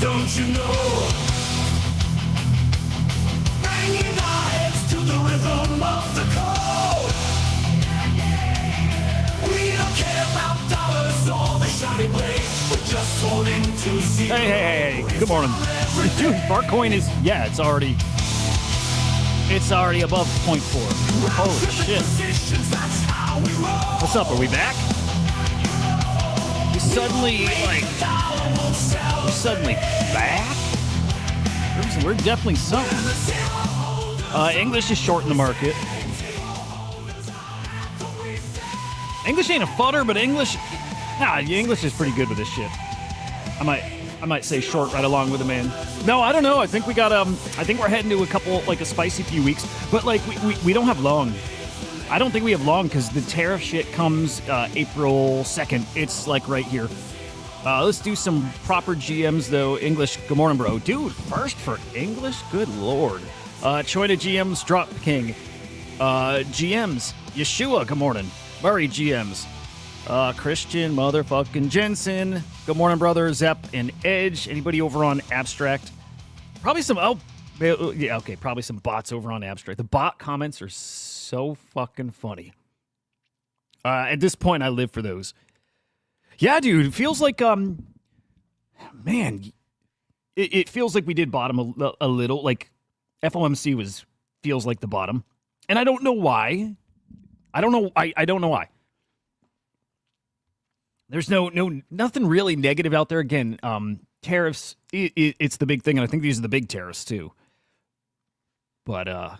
Don't you know? Banging our heads to the rhythm of the code. We don't care about dollars or the shiny blades. We're just wanting to see. Hey. Good morning. Dude, Fartcoin is, yeah, it's already above 0.4. Holy shit. What's up? Are we back? We suddenly back? We're definitely something. English is short in the market. English ain't a fodder, but English is pretty good with this shit. I might say short right along with the man. No, I don't know. I think we got I think we're heading to a spicy few weeks, but like we don't have long. I don't think we have long because the tariff shit comes April 2nd. It's like right here. Let's do some proper GMs, though. English, good morning, bro. Dude, first for English? Good lord. Choina GMs, Drop King. GMs, Yeshua, good morning. Murray GMs. Christian, motherfucking Jensen. Good morning, brother. Zep and Edge. Anybody over on Abstract? Probably some, probably some bots over on Abstract. The bot comments are so fucking funny. At this point, I live for those. Yeah, dude, it feels like, man, it feels like we did bottom a little. Like, FOMC feels like the bottom. And I don't know why. I don't know why. There's nothing really negative out there. Again, tariffs, it's the big thing, and I think these are the big tariffs, too. But, I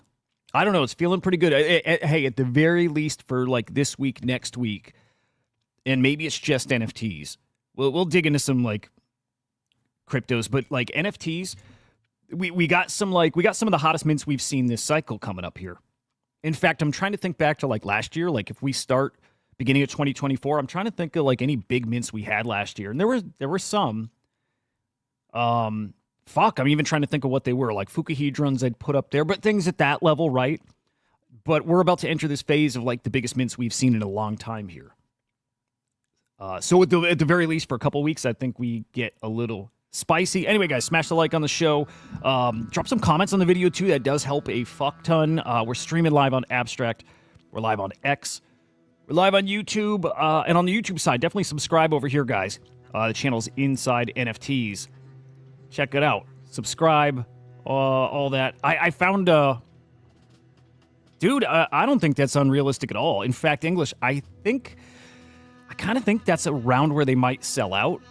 don't know, it's feeling pretty good. Hey, at the very least for, like, this week, next week, and maybe it's just NFTs. We'll dig into some like cryptos, but like NFTs, we got some of the hottest mints we've seen this cycle coming up here. In fact, I'm trying to think back to like last year, like if we start beginning of 2024, I'm trying to think of like any big mints we had last year, and there were some. I'm even trying to think of what they were, like Fukuhedrons I'd put up there, but things at that level, right? But we're about to enter this phase of like the biggest mints we've seen in a long time here. So at the very least, for a couple weeks, I think we get a little spicy. Anyway, guys, smash the like on the show. Drop some comments on the video, too. That does help a fuck ton. We're streaming live on Abstract. We're live on X. We're live on YouTube. And on the YouTube side, definitely subscribe over here, guys. The channel's Inside NFTs. Check it out. Subscribe. All that. I found... Dude, I don't think that's unrealistic at all. In fact, English, I kind of think that's around where they might sell out.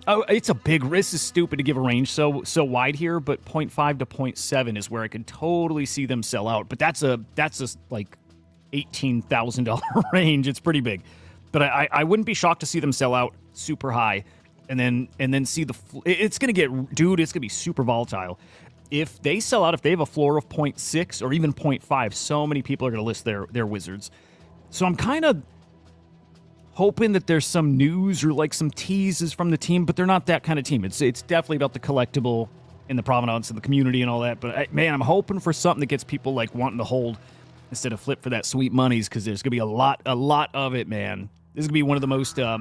Oh, it's a big risk. This is stupid to give a range so wide here, but 0.5 to 0.7 is where I could totally see them sell out. But that's a like $18,000 range. It's pretty big. But I wouldn't be shocked to see them sell out super high and then see it's going to get, dude, it's going to be super volatile. If they sell out, if they have a floor of 0.6 or even 0.5, so many people are going to list their wizards. So I'm kind of hoping that there's some news or like some teases from the team, but they're not that kind of team. It's definitely about the collectible and the provenance of the community and all that. But man, I'm hoping for something that gets people like wanting to hold instead of flip for that sweet monies, because there's gonna be a lot of it, man. This is gonna be one of the most I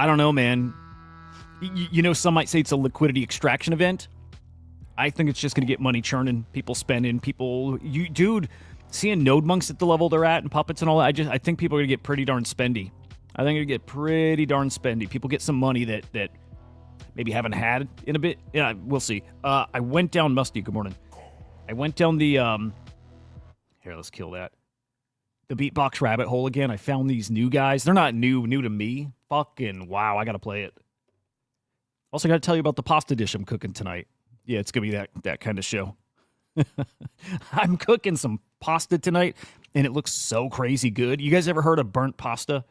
don't know, man. You know, some might say it's a liquidity extraction event. I think it's just gonna get money churning, people spending, dude. Seeing node monks at the level they're at and puppets and all that, I think people are going to get pretty darn spendy. I think it'll get pretty darn spendy. People get some money that maybe haven't had in a bit. Yeah, we'll see. I went down Musty. Good morning. I went down the here. Let's kill that. The beatbox rabbit hole again. I found these new guys. They're not new to me. Fucking wow! I got to play it. Also, got to tell you about the pasta dish I'm cooking tonight. Yeah, it's gonna be that kind of show. I'm cooking some pasta tonight, and it looks so crazy good. You guys ever heard of burnt pasta?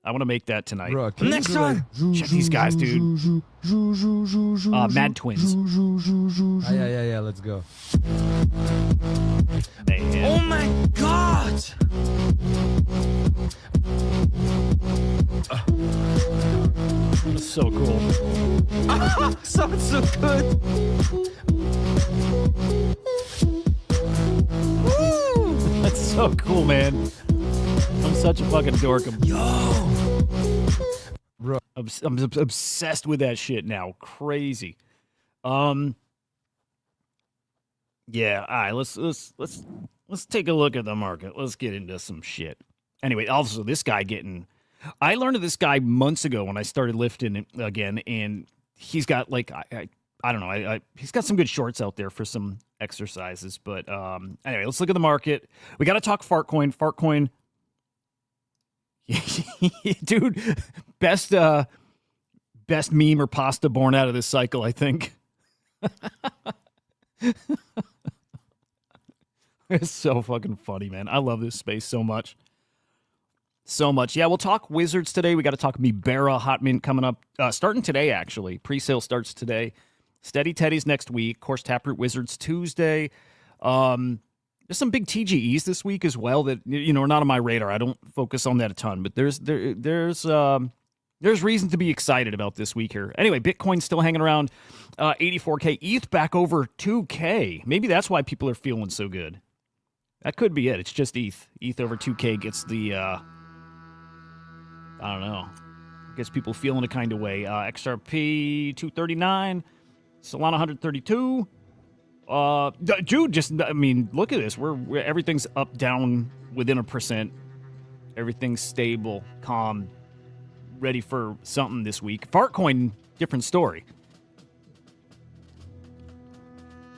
I want to make that tonight. Bro, next time. Check these guys, dude. Mad Twins. Yeah. Let's go. Man. Oh my god! That's so cool. Sounds so good. Woo! That's so cool, man. I'm such a fucking dork. Yo! Bro. I'm obsessed with that shit now. Crazy. Yeah. All right. Let's take a look at the market. Let's get into some shit. Anyway, also this guy getting. I learned of this guy months ago when I started lifting again, and he's got like I don't know. He's got some good shorts out there for some exercises. But anyway, let's look at the market. We got to talk Fartcoin. Fartcoin. Dude, best meme or pasta born out of this cycle, I think. It's so fucking funny, man. I love this space so much. So much. Yeah, we'll talk Wizards today. We got to talk Mibera Hot Mint coming up. Starting today, actually. Pre-sale starts today. Steady Teddy's next week. Of course, Taproot Wizards Tuesday. There's some big TGEs this week as well that are not on my radar. I don't focus on that a ton, but there's reason to be excited about this week here. Anyway, Bitcoin's still hanging around 84K. ETH back over 2K. Maybe that's why people are feeling so good. That could be it. It's just ETH. ETH over 2K gets the I don't know. Gets people feeling a kind of way. XRP 239. Solana 132. Dude, look at this. We're everything's up, down, within 1%. Everything's stable, calm, ready for something this week. Fartcoin, different story.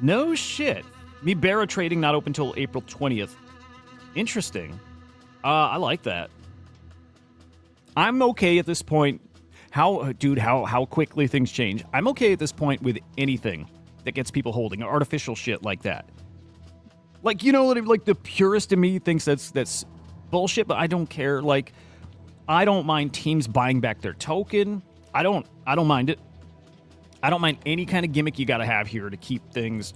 No shit. Mibera trading not open till April 20th. Interesting. I like that. I'm okay at this point. How quickly things change. I'm okay at this point with anything that gets people holding, artificial shit like that. Like, like the purist in me thinks that's bullshit, but I don't care. Like, I don't mind teams buying back their token. I don't mind it. I don't mind any kind of gimmick you got to have here to keep things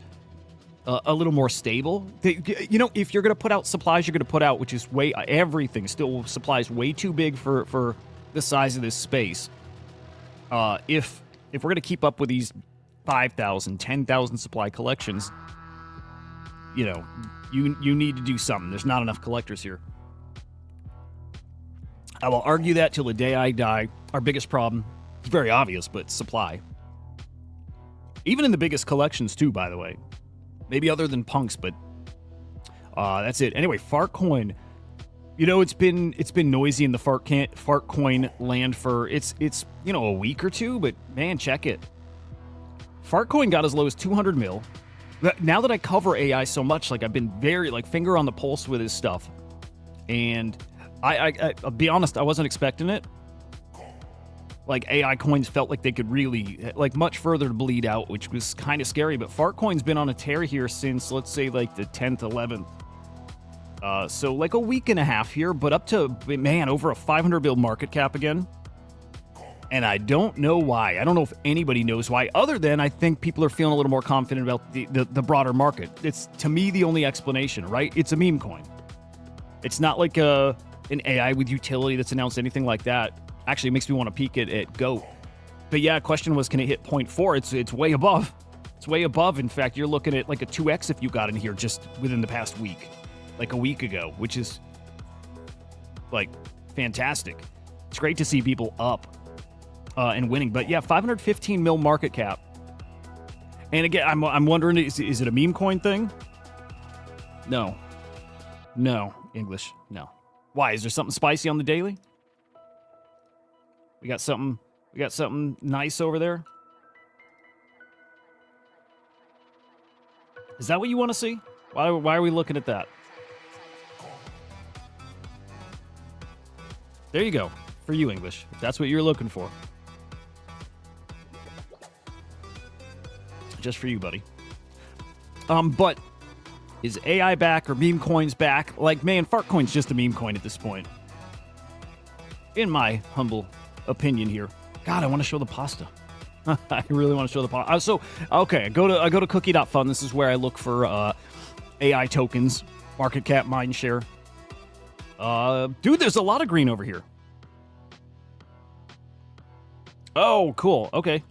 a little more stable. If you're going to put out supplies, you're going to put out, which is everything still supplies way too big for the size of this space. If we're going to keep up with these 5,000, 10,000 supply collections, you need to do something. There's not enough collectors here. I will argue that till the day I die. Our biggest problem, it's very obvious, but supply. Even in the biggest collections too, by the way. Maybe other than punks, but that's it. Anyway, Fartcoin. It's been noisy in the Fartcoin land for it's a week or two, but man, check it. Fartcoin got as low as 200 mil. Now that I cover AI so much, like I've been very finger on the pulse with his stuff, and I'll be honest, I wasn't expecting it. Like AI coins felt like they could really much further to bleed out, which was kind of scary. But Fartcoin's been on a tear here since, let's say, the 10th, 11th. So a week and a half here, but up to, man, over a 500 bill market cap again. And I don't know why. I don't know if anybody knows why, other than I think people are feeling a little more confident about the broader market. It's, to me, the only explanation, right? It's a meme coin. It's not like an AI with utility that's announced anything like that. Actually, it makes me want to peek at GOAT. But yeah, question was, can it hit 0.4? It's way above. It's way above. In fact, you're looking at a 2x if you got in here just within the past week. A week ago, which is fantastic. It's great to see people up and winning. But yeah, 515 mil market cap. And again, I'm wondering, is it a meme coin thing? No, English, no. Why? Is there something spicy on the daily? We got something nice over there. Is that what you want to see? Why are we looking at that? There you go. For you, English. If that's what you're looking for. Just for you, buddy. But is AI back or meme coins back? Man, Fartcoin's just a meme coin at this point. In my humble opinion here. God, I want to show the pasta. I really want to show the pasta. So, okay, I go to cookie.fun. This is where I look for AI tokens, market cap, mind share. Dude, there's a lot of green over here. Oh, cool. Okay.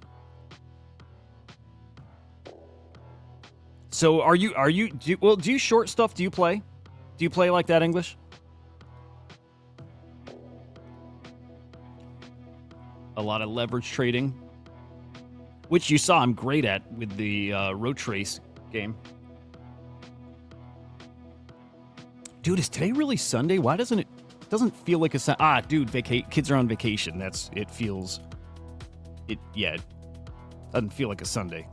So do you short stuff? Do you play? Do you play like that, English? A lot of leverage trading, which you saw I'm great at with the road trace game. Dude, is today really Sunday? Why doesn't it feel like a Sunday? Ah, dude, kids are on vacation. It doesn't feel like a Sunday.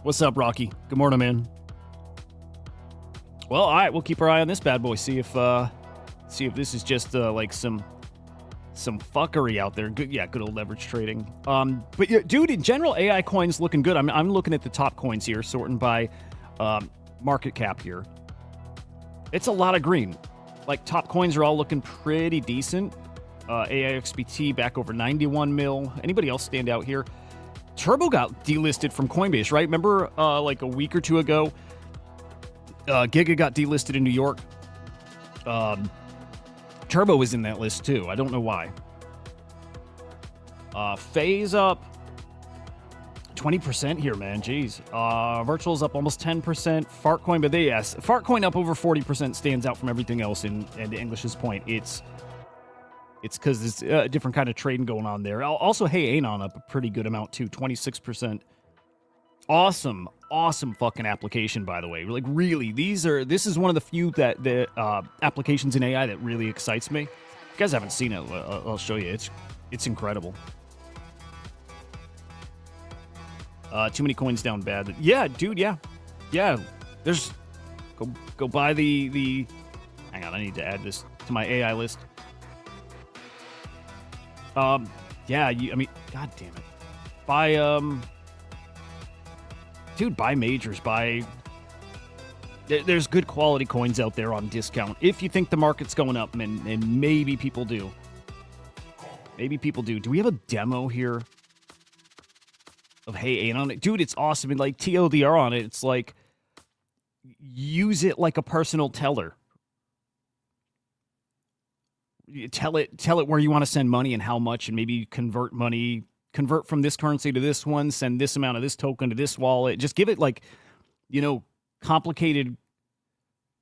What's up, Rocky? Good morning, man. Well, all right, we'll keep our eye on this bad boy. See if this is just like some fuckery out there. Good old leverage trading. But yeah, dude, in general, AI coins looking good. I'm looking at the top coins here, sorting by market cap here. It's a lot of green. Like, top coins are all looking pretty decent. AIXBT back over 91 mil. Anybody else stand out here? Turbo got delisted from Coinbase, right? Remember like a week or two ago, Giga got delisted in New York. Turbo was in that list too. I don't know why. Phase up 20% here, man. Jeez. Virtual's up almost 10%. Fartcoin, but Fartcoin up over 40% stands out from everything else. And to English's point, it's because there's a different kind of trading going on there. Also, hey, Anon up a pretty good amount too, 26%. Awesome fucking application, by the way. Like, really, this is one of the few that applications in AI that really excites me. If you guys haven't seen it, I'll show you. It's incredible. Too many coins down bad. Yeah, dude. Yeah. There's go buy the. Hang on, I need to add this to my AI list. Yeah. I mean, god damn it. Buy majors. There's good quality coins out there on discount. If you think the market's going up, and maybe people do. Do we have a demo here of Hey Anon on it? Dude, it's awesome. And like TLDR on it, it's like, use it like a personal teller. You tell it where you want to send money and how much, and maybe convert from this currency to this one, send this amount of this token to this wallet. Just give it like, complicated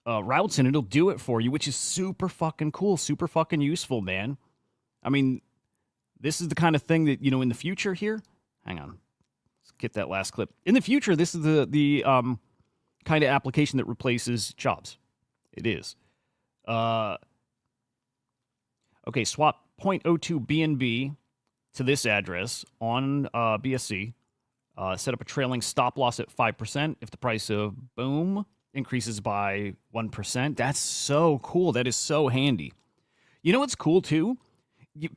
routes, and it'll do it for you, which is super fucking cool, super fucking useful, man. I mean, this is the kind of thing that, in the future here, hang on, let's get that last clip. In the future, this is the kind of application that replaces jobs. It is. Okay, swap 0.02 BNB to this address on BSC. Set up a trailing stop loss at 5% if the price of Boom increases by 1%. That's so cool. That is so handy. You know what's cool too?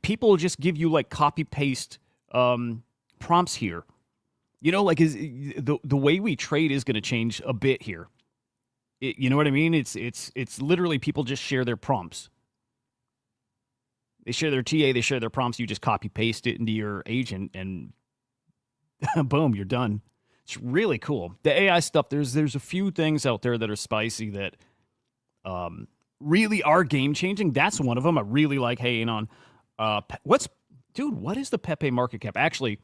People just give you like copy paste prompts here. Like the way we trade is going to change a bit here. You know what I mean? It's literally people just share their prompts. They share their TA, they share their prompts. You just copy paste it into your agent, and boom, you're done. It's really cool. The AI stuff, there's a few things out there that are spicy that really are game changing. That's one of them. I really like haying on. What is the Pepe market cap? Actually,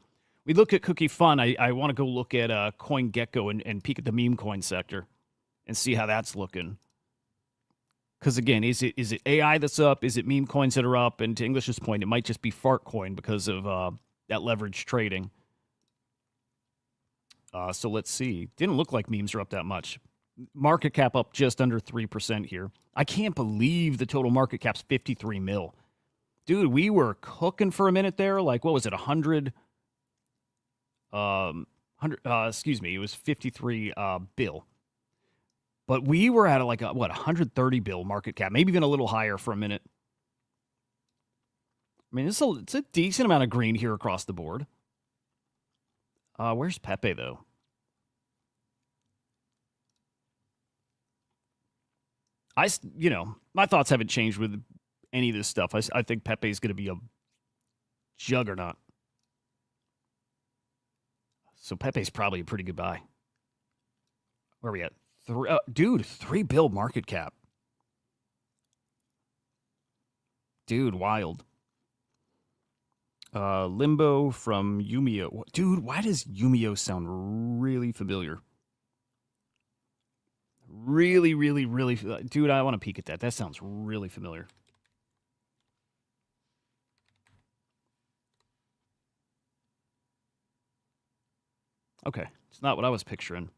we look at Cookie Fun. I want to go look at CoinGecko and peek at the meme coin sector and see how that's looking. Because again, is it AI that's up? Is it meme coins that are up? And to English's point, it might just be Fartcoin because of that leverage trading. So let's see. Didn't look like memes are up that much. Market cap up just under 3% here. I can't believe the total market cap's 53 mil. Dude, we were cooking for a minute there. Like, what was it, 100? It was 53 bill. But we were at like 130 bill market cap, maybe even a little higher for a minute. I mean, it's a decent amount of green here across the board. Where's Pepe though? My thoughts haven't changed with any of this stuff. I think Pepe is going to be a juggernaut. So Pepe's probably a pretty good buy. Where are we at? 3 bill market cap. Dude, wild. Limbo from Yumio. Dude, why does Yumio sound really familiar? Really, really, really. Dude, I want to peek at that. That sounds really familiar. Okay, it's not what I was picturing.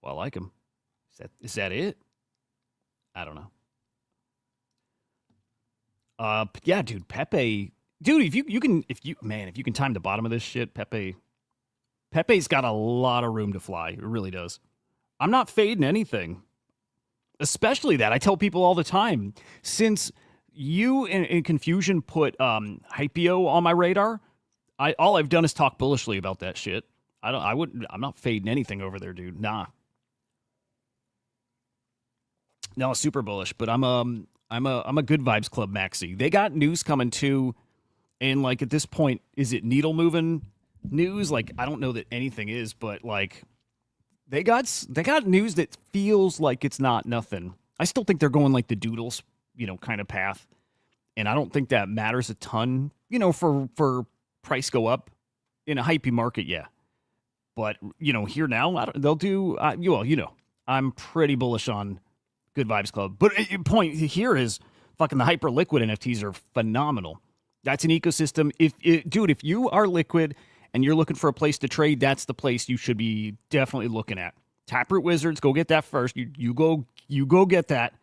Well, I like him. Is that it? I don't know. Yeah, dude, Pepe. Dude, if you can time the bottom of this shit, Pepe's got a lot of room to fly. It really does. I'm not fading anything. Especially that. I tell people all the time. Since you in Confusion put Hypeo on my radar, all I've done is talk bullishly about that shit. I'm not fading anything over there, dude. Nah. No, super bullish, but I'm a good vibes club maxi. They got news coming too, and like at this point, is it needle moving news? Like I don't know that anything is, but like they got news that feels like it's not nothing. I still think they're going like the doodles, kind of path, and I don't think that matters a ton, for price go up in a hypey market, yeah. But here now, they'll do. I'm pretty bullish on Good Vibes Club. But point here is fucking the hyper liquid NFTs are phenomenal. That's an ecosystem. If you are liquid and you're looking for a place to trade, that's the place you should be definitely looking at. Taproot Wizards, go get that first. You go get that.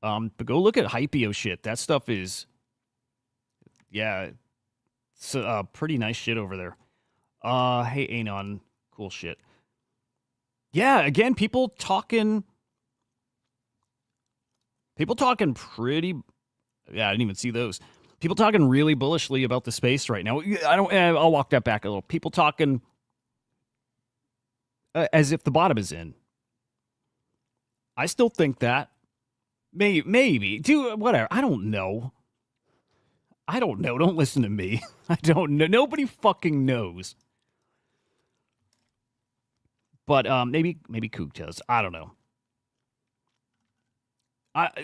But go look at Hypeo shit. That stuff is, yeah, it's pretty nice shit over there. Hey Anon, cool shit. Yeah, again, people talking pretty. Yeah, I didn't even see those. People talking really bullishly about the space right now. I'll walk that back a little. People talking as if the bottom is in. I still think that. Maybe. Dude, whatever. I don't know. Don't listen to me. I don't know. Nobody fucking knows. But maybe Kook does. I don't know.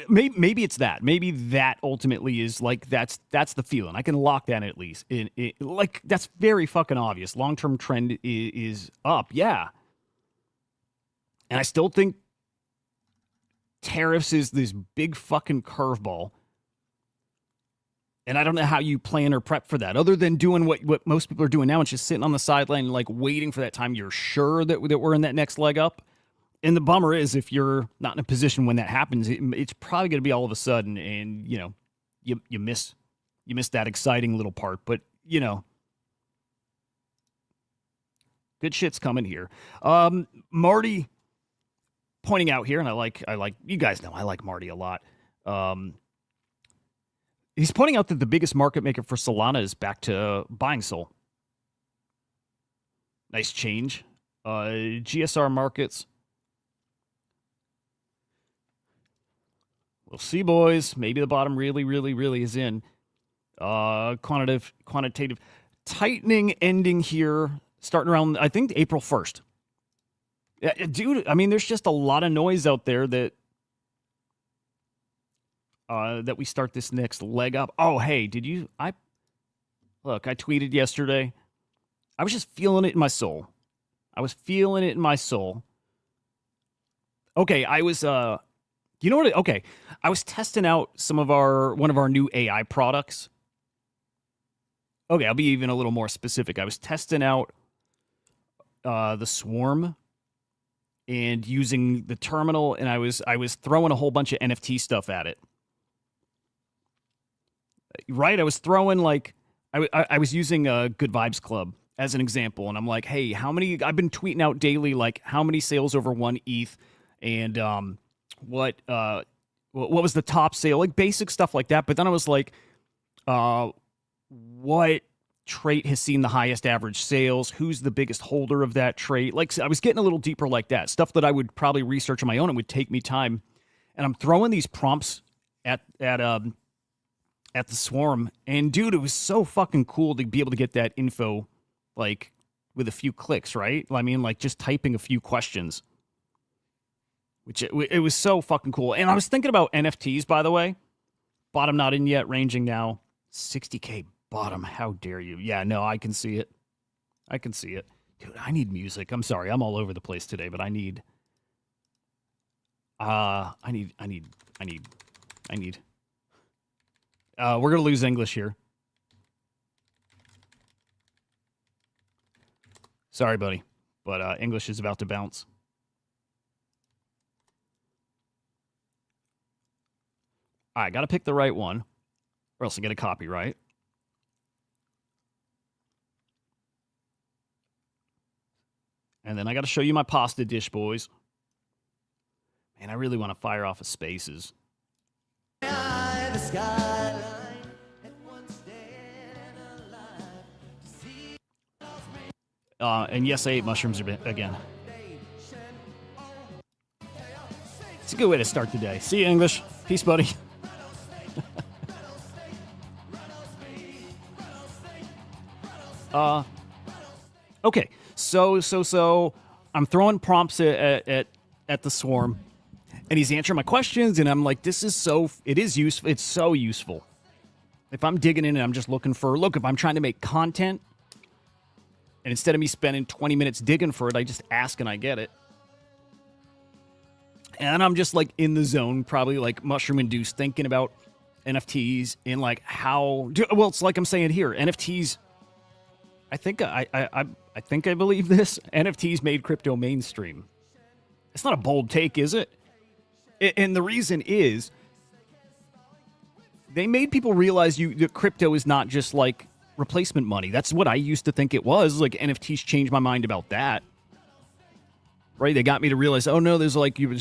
Maybe it's that. Maybe that ultimately is like that's the feeling. I can lock that in at least. Like that's very fucking obvious. Long-term trend is up. Yeah. And I still think tariffs is this big fucking curveball. And I don't know how you plan or prep for that, other than doing what most people are doing now and just sitting on the sideline, like waiting for that time you're sure that we're in that next leg up. And the bummer is if you're not in a position when that happens, it's probably going to be all of a sudden, and you miss that exciting little part. But good shit's coming here. Marty pointing out here, and I like you guys know I like Marty a lot. He's pointing out that the biggest market maker for Solana is back to buying Sol. Nice change. GSR markets. We'll see, boys. Maybe the bottom really is in. Quantitative tightening ending here, starting around, I think, April 1st. Yeah, dude, I mean, there's just a lot of noise out there that we start this next leg up. Oh, hey, I tweeted yesterday. I was just feeling it in my soul. Okay, I was, you know what? Okay, I was testing out one of our new AI products. Okay, I'll be even a little more specific. I was testing out the Swarm and using the terminal, and I was throwing a whole bunch of NFT stuff at it. Right, I was throwing I was using a Good Vibes Club as an example, and I'm like, hey, I've been tweeting out daily like how many sales over 1 ETH, and what was the top sale, like basic stuff like that. But then I was like, what trait has seen the highest average sales? Who's the biggest holder of that trait? Like I was getting a little deeper like that, stuff that I would probably research on my own. It would take me time, and I'm throwing these prompts at the Swarm, and dude, it was so fucking cool to be able to get that info like with a few clicks, right? I mean, like just typing a few questions, which it was so fucking cool. And I was thinking about NFTs, by the way. Bottom not in yet, ranging now 60K bottom. How dare you? Yeah, no, I can see it. Dude, I need music. I'm sorry, I'm all over the place today, but I need. We're gonna lose English here. Sorry, buddy, but English is about to bounce. All right, got to pick the right one, or else I get a copyright. And then I got to show you my pasta dish, boys. Man, I really want to fire off of spaces. And yes, I ate mushrooms again. It's a good way to start the day. See you, English. Peace, buddy. Okay. So I'm throwing prompts at the swarm, and he's answering my questions, and I'm like, it is useful. It's so useful. If I'm digging in and I'm just looking if I'm trying to make content, and instead of me spending 20 minutes digging for it, I just ask and I get it. And I'm just like in the zone, probably like mushroom induced, thinking about NFTs and like it's like I'm saying here, NFTs. I think I believe this. NFTs made crypto mainstream. It's not a bold take, is it? And the reason is they made people realize that crypto is not just like replacement money. That's what I used to think it was. Like NFTs changed my mind about that. Right? They got me to realize, oh no, there's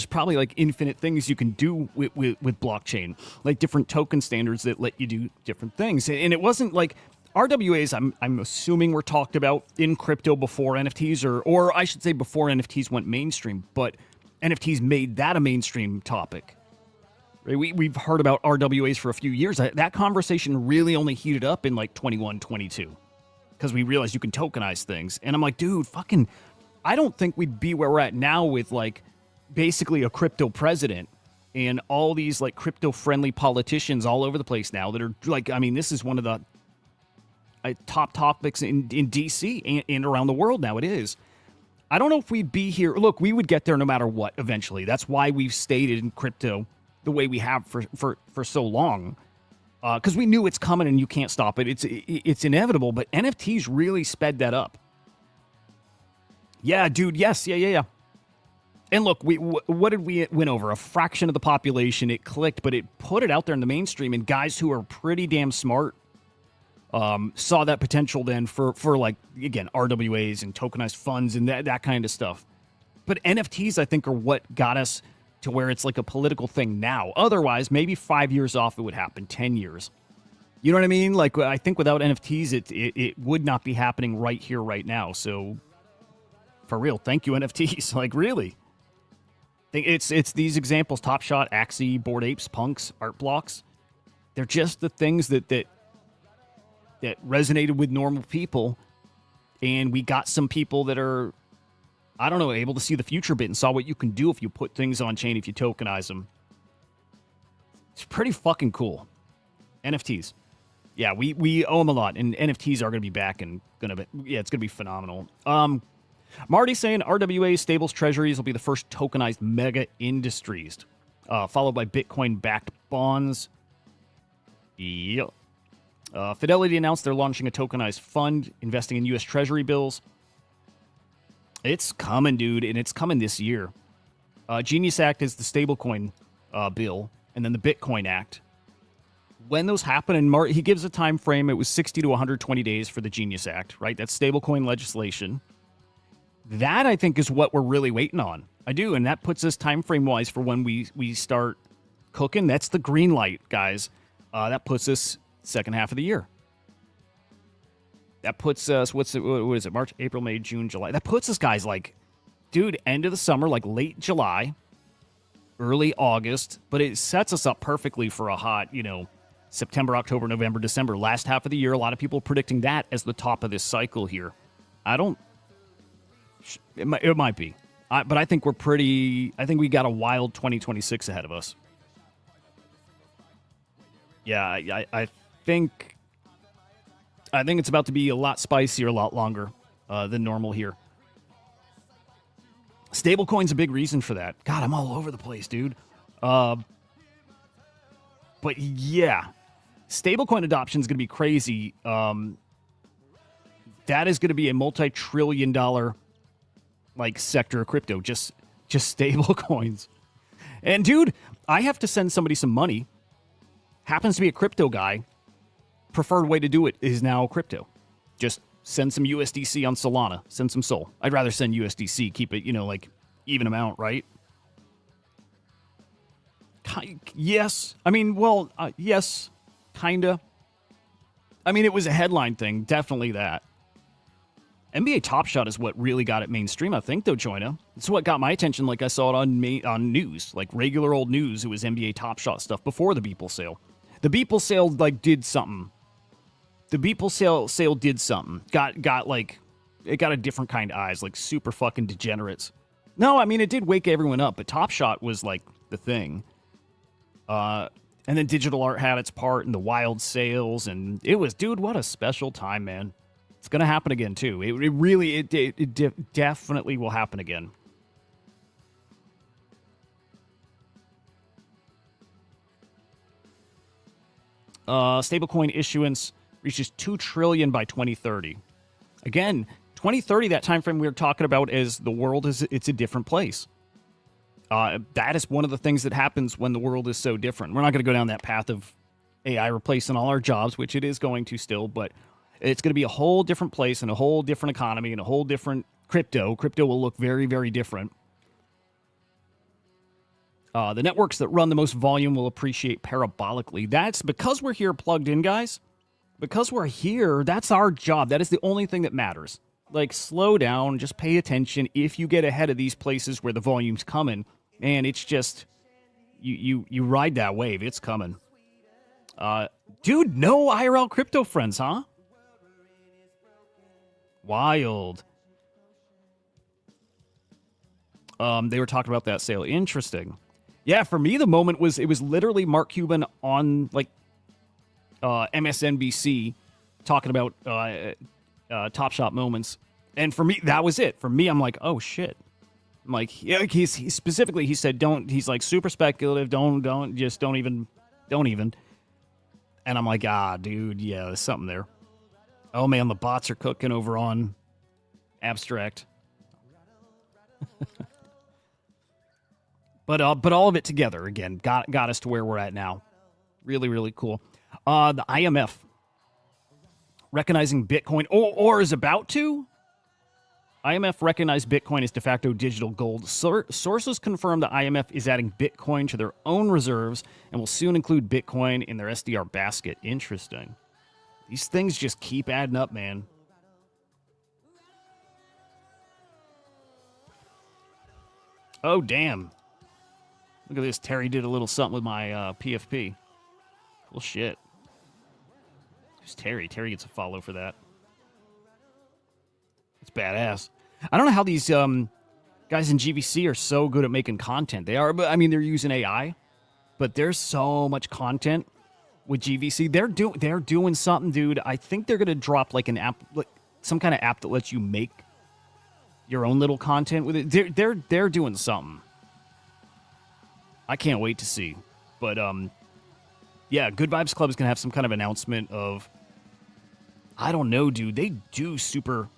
probably like infinite things you can do with blockchain, like different token standards that let you do different things. And it wasn't like RWAs, I'm assuming were talked about in crypto before NFTs, or I should say before NFTs went mainstream, but NFTs made that a mainstream topic. Right? We've heard about RWAs for a few years. That conversation really only heated up in like 21, 22, because we realized you can tokenize things. And I'm like, dude, I don't think we'd be where we're at now with like basically a crypto president and all these like crypto friendly politicians all over the place now that are like, I mean, this is one of the top topics in DC and around the world now. It is. I don't know if we'd be here. Look, we would get there no matter what eventually. That's why we've stayed in crypto the way we have for so long, because we knew it's coming and you can't stop it. It's inevitable. But NFTs really sped that up. Yeah, dude. Yes. Yeah. And look, what did we win over? A fraction of the population. It clicked, but it put it out there in the mainstream. And guys who are pretty damn smart saw that potential then for like, again, RWAs and tokenized funds and that kind of stuff. But NFTs, I think, are what got us to where it's like a political thing now. Otherwise, maybe 5 years off, it would happen, 10 years. You know what I mean? Like, I think without NFTs, it would not be happening right here, right now. So, for real, thank you, NFTs. Like, really. It's these examples, Top Shot, Axie, Bored Apes, Punks, Art Blocks. They're just the things that resonated with normal people. And we got some people that are, I don't know, able to see the future bit and saw what you can do if you put things on chain, if you tokenize them. It's pretty fucking cool. NFTs. Yeah, we owe them a lot, and NFTs are going to be back and it's going to be phenomenal. Marty saying RWA, stables, treasuries will be the first tokenized mega industries, followed by Bitcoin-backed bonds. Yep. Fidelity announced they're launching a tokenized fund investing in U.S. Treasury bills. It's coming, dude, and it's coming this year. Genius Act is the stablecoin bill, and then the Bitcoin Act. When those happen in March, he gives a time frame. It was 60 to 120 days for the Genius Act, right? That's stablecoin legislation. That, I think, is what we're really waiting on. I do, and that puts us time frame-wise for when we start cooking. That's the green light, guys. That puts us second half of the year. That puts us, what is it, March, April, May, June, July. That puts us, guys, like, dude, end of the summer, like late July, early August. But it sets us up perfectly for a hot, September, October, November, December, last half of the year. A lot of people predicting that as the top of this cycle here. It might be. But I think I think we got a wild 2026 ahead of us. Yeah, I think it's about to be a lot spicier, a lot longer than normal here. Stablecoin's a big reason for that. God, I'm all over the place, dude. But yeah, stablecoin adoption is going to be crazy. that is going to be a multi-trillion-dollar like sector of crypto, just stable coins. And dude, I have to send somebody some money. Happens to be a crypto guy. Preferred way to do it is now crypto. Just send some USDC on Solana. Send some Sol. I'd rather send USDC. Keep it, like even amount, right? Yes. I mean, well, yes, kinda. I mean, it was a headline thing. Definitely that. NBA Top Shot is what really got it mainstream, I think, though, Joyna. It's what got my attention, like I saw it on news, like regular old news. It was NBA Top Shot stuff before the Beeple sale. The Beeple sale, like, did something. The Beeple sale did something. Got like, it got a different kind of eyes, like super fucking degenerates. No, I mean, it did wake everyone up, but Top Shot was, like, the thing. And then digital art had its part in the wild sales, and it was, dude, what a special time, man. It's going to happen again, too. It definitely will happen again. Stablecoin issuance reaches $2 trillion by 2030. Again, 2030, that time frame we were talking about as the world it's a different place. That is one of the things that happens when the world is so different. We're not going to go down that path of AI replacing all our jobs, which it is going to still, but it's going to be a whole different place and a whole different economy and a whole different crypto. Crypto will look very, very different. The networks that run the most volume will appreciate parabolically. That's because we're here plugged in, guys. Because we're here, that's our job. That is the only thing that matters. Like, slow down, just pay attention. If you get ahead of these places where the volume's coming, and it's just, you ride that wave. It's coming. Dude, no IRL crypto friends, huh? Wild. They were talking about that sale. Interesting. Yeah, for me, the moment was, it was literally Mark Cuban on, like, MSNBC talking about Top Shot moments. And for me, that was it. For me, I'm like, oh, shit. I'm like, yeah, he specifically, he said, he's like, super speculative, don't even. And I'm like, dude, yeah, there's something there. Oh, man, the bots are cooking over on Abstract. But all of it together, again, got us to where we're at now. Really, really cool. The IMF recognizing Bitcoin, or is about to. IMF recognized Bitcoin as de facto digital gold. Sources confirm the IMF is adding Bitcoin to their own reserves and will soon include Bitcoin in their SDR basket. Interesting. These things just keep adding up, man. Oh, damn. Look at this. Terry did a little something with my PFP. Cool shit. Who's Terry? Terry gets a follow for that. It's badass. I don't know how these guys in GVC are so good at making content. They are, but I mean, they're using AI, but there's so much content with GVC. They're doing something, dude. I think they're gonna drop like an app, like some kind of app that lets you make your own little content with it. They're doing something. I can't wait to see. But yeah, Good Vibes Club is gonna have some kind of announcement of, I don't know, dude. They do super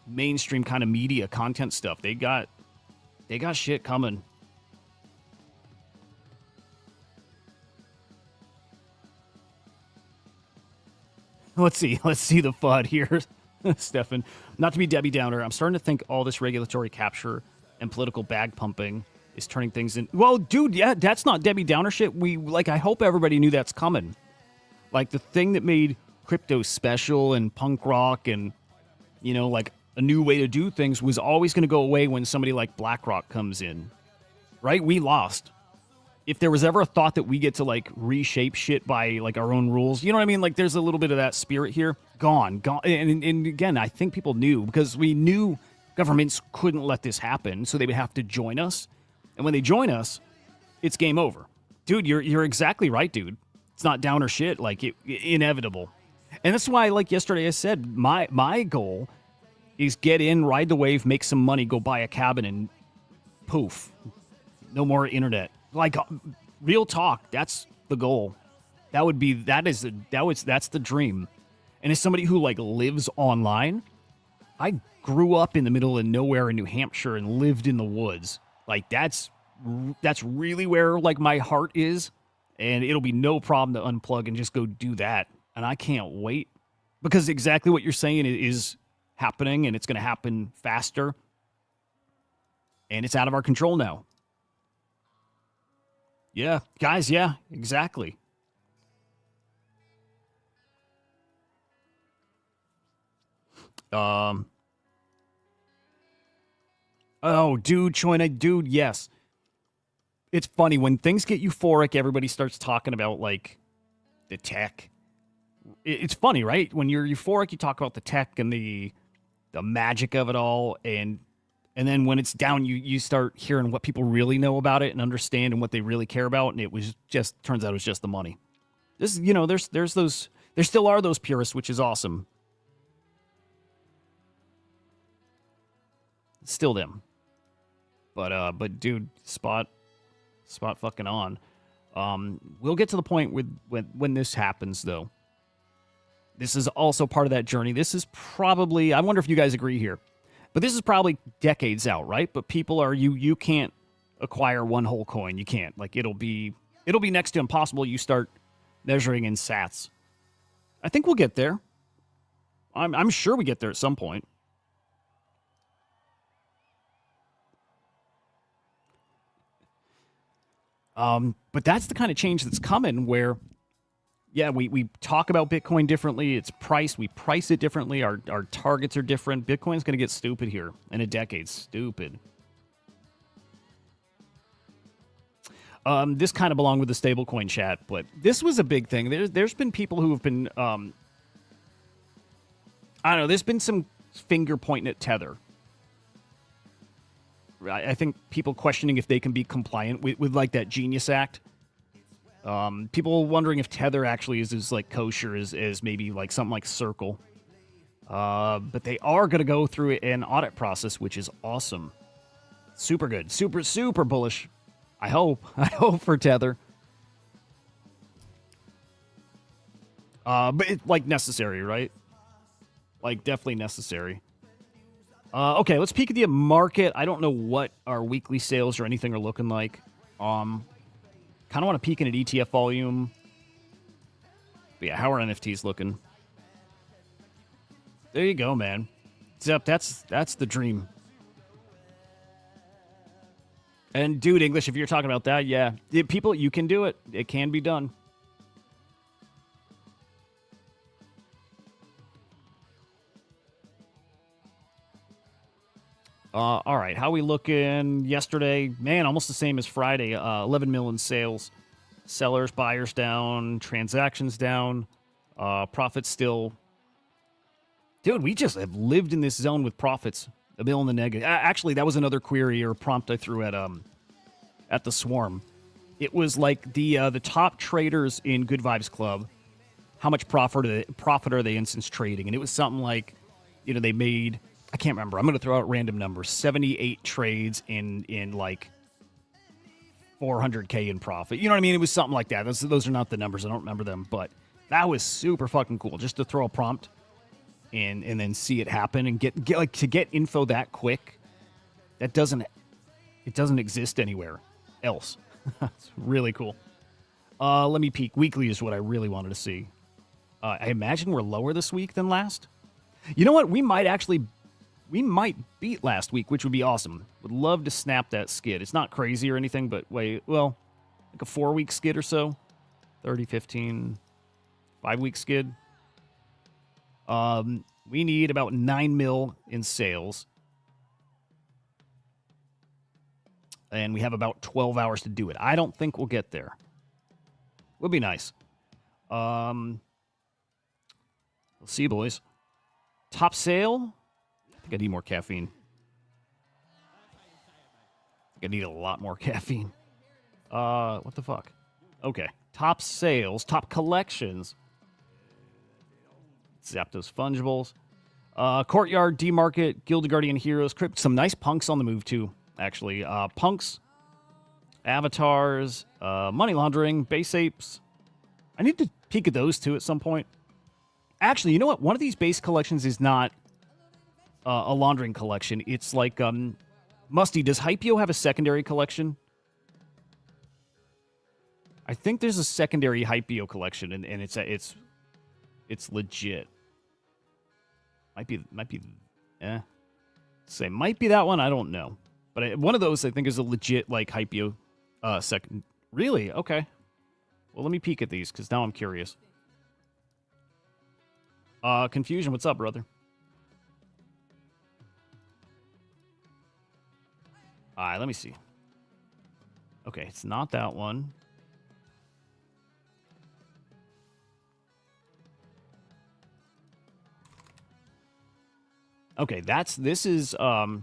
mainstream kind of media content stuff. They got shit coming. Let's see the FUD here, Stefan. Not to be Debbie Downer, I'm starting to think all this regulatory capture and political bag pumping is turning things in. Well, dude, yeah, that's not Debbie Downer shit. I hope everybody knew that's coming. Like, the thing that made crypto special and punk rock and, like a new way to do things was always going to go away when somebody like BlackRock comes in, right? We lost. If there was ever a thought that we get to like reshape shit by like our own rules, you know what I mean? Like, there's a little bit of that spirit here. Gone. And again, I think people knew, because we knew governments couldn't let this happen, so they would have to join us. And when they join us, it's game over. Dude, you're exactly right, dude. It's not Downer shit. Like, inevitable. And that's why, like yesterday I said, my goal is get in, ride the wave, make some money, go buy a cabin, and poof. No more internet. Like, real talk, that's the goal. That's the dream. And as somebody who like lives online, I grew up in the middle of nowhere in New Hampshire and lived in the woods. Like that's really where like my heart is, and it'll be no problem to unplug and just go do that. And I can't wait because exactly what you're saying is happening, and it's going to happen faster, and it's out of our control now. Yeah, guys, yeah, exactly. Oh, dude, Choina, dude, yes. It's funny when things get euphoric, everybody starts talking about like the tech. It's funny, right? When you're euphoric, you talk about the tech and the magic of it all, and then when it's down, you start hearing what people really know about it and understand and what they really care about, and it was just turns out it was just the money. This, there still are those purists, which is awesome. It's still them. But dude, spot fucking on. We'll get to the point when this happens, though. This is also part of that journey. This is probably, I wonder if you guys agree here, but this is probably decades out, right? But people are, you can't acquire one whole coin. You can't. Like, it'll be next to impossible. You start measuring in sats. I think we'll get there. I'm sure we get there at some point. But that's the kind of change that's coming where, yeah, we talk about Bitcoin differently. It's priced. We price it differently. Our targets are different. Bitcoin's going to get stupid here in a decade. Stupid. This kind of belonged with the stablecoin chat, but this was a big thing. There's been people who have been, I don't know, there's been some finger pointing at Tether. I think people questioning if they can be compliant with like that Genius Act. People wondering if Tether actually is as like kosher as maybe like something like Circle. But they are going to go through an audit process, which is awesome. Super good. Super bullish. I hope for Tether. But it's like necessary, right? Like definitely necessary. Okay, let's peek at the market. I don't know what our weekly sales or anything are looking like. Kind of want to peek in at ETF volume. But yeah, how are NFTs looking? There you go, man. Except that's the dream. And dude, English, if you're talking about that, yeah. People, you can do it. It can be done. All right, how we looking yesterday? Man, almost the same as Friday. 11 million sales. Sellers, buyers down. Transactions down. Profits still. Dude, we just have lived in this zone with profits. A bill in the negative. Actually, that was another query or prompt I threw at the Swarm. It was like the top traders in Good Vibes Club. How much profit are they in since trading? And it was something like, they made. I can't remember. I'm going to throw out random numbers. 78 trades in like 400K in profit. You know what I mean? It was something like that. Those are not the numbers. I don't remember them. But that was super fucking cool. Just to throw a prompt and then see it happen and get info that quick. It doesn't exist anywhere else. It's really cool. Let me peek. Weekly is what I really wanted to see. I imagine we're lower this week than last. You know what? We might beat last week, which would be awesome. Would love to snap that skid. It's not crazy or anything, but like a 4-week skid or so. 30, 15, 5-week skid. We need about 9 mil in sales. And we have about 12 hours to do it. I don't think we'll get there. Would be nice. We'll see, boys. Top sale? I think I need more caffeine. I think I need a lot more caffeine. What the fuck? Okay. Top sales, top collections. Zapdos Fungibles. Courtyard, D-Market, Gilded Guardian Heroes, Crypt. Some nice punks on the move, too, actually. Punks, avatars, money laundering, base apes. I need to peek at those, too, at some point. Actually, you know what? One of these base collections is not a laundering collection. It's like Musty. Does Hypeo have a secondary collection? I think there's a secondary Hypeo collection, and it's legit. Might be say might be that one. I don't know, but one of those I think is a legit like Hypeo second. Really? Okay. Well, let me peek at these because now I'm curious. Confusion. What's up, brother? All right, let me see. Okay, it's not that one. Okay, that's the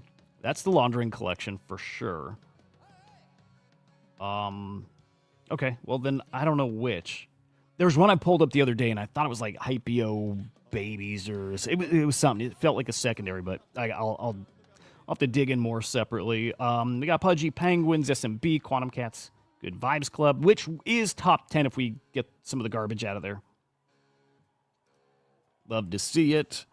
laundering collection for sure. Okay, well then I don't know which. There was one I pulled up the other day, and I thought it was like Hypeo Babies or it was something. It felt like a secondary, but I'll have to dig in more separately. We got Pudgy Penguins, SMB, Quantum Cats, Good Vibes Club, which is top 10 if we get some of the garbage out of there. Love to see it.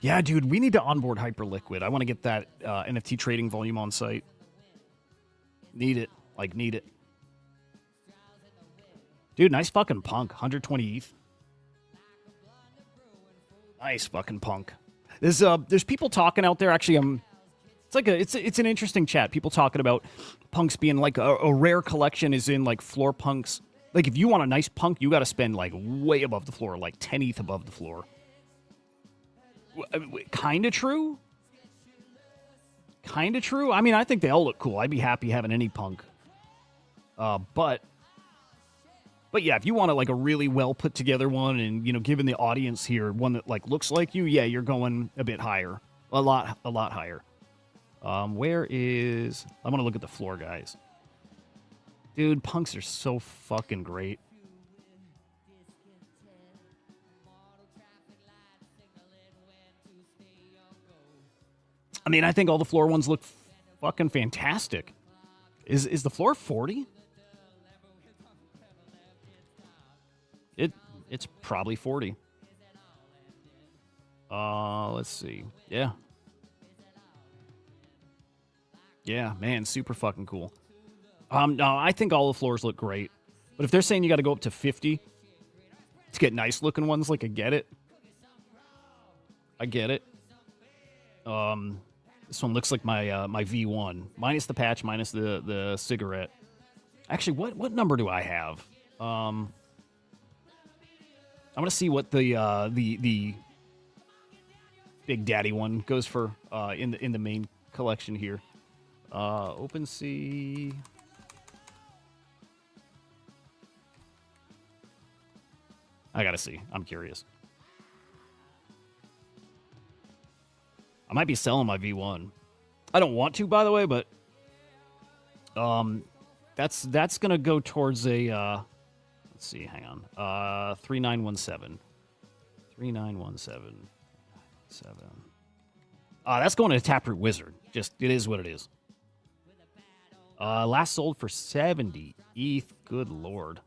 Yeah, dude, we need to onboard Hyperliquid. I want to get that NFT trading volume on site. Need it. Like, need it. Dude, nice fucking punk. 120 ETH. Nice fucking punk. There's people talking out there. Actually, it's an interesting chat. People talking about punks being like a rare collection is in like floor punks. Like if you want a nice punk, you got to spend like way above the floor, like 10 ETH above the floor. Kind of true. Kind of true. I mean, I think they all look cool. I'd be happy having any punk. But yeah, if you want like a really well put together one, and given the audience here, one that like looks like you, yeah, you're going a bit higher, a lot higher. Where is? I want to look at the floor, guys. Dude, punks are so fucking great. I mean, I think all the floor ones look fucking fantastic. Is the floor 40? It's probably 40. Let's see. Yeah. Yeah, man, super fucking cool. No, I think all the floors look great. But if they're saying you got to go up to 50 to get nice looking ones, like I get it. I get it. This one looks like my V1, minus the patch, minus the cigarette. Actually, what number do I have? I'm gonna see what the Big Daddy one goes for in the main collection here. OpenSea. I gotta see. I'm curious. I might be selling my V1. I don't want to, by the way, but that's gonna go towards a let's see, hang on. 3917. 3917. That's going to Taproot Wizard. Just it is what it is. Last sold for 70 ETH. Good lord.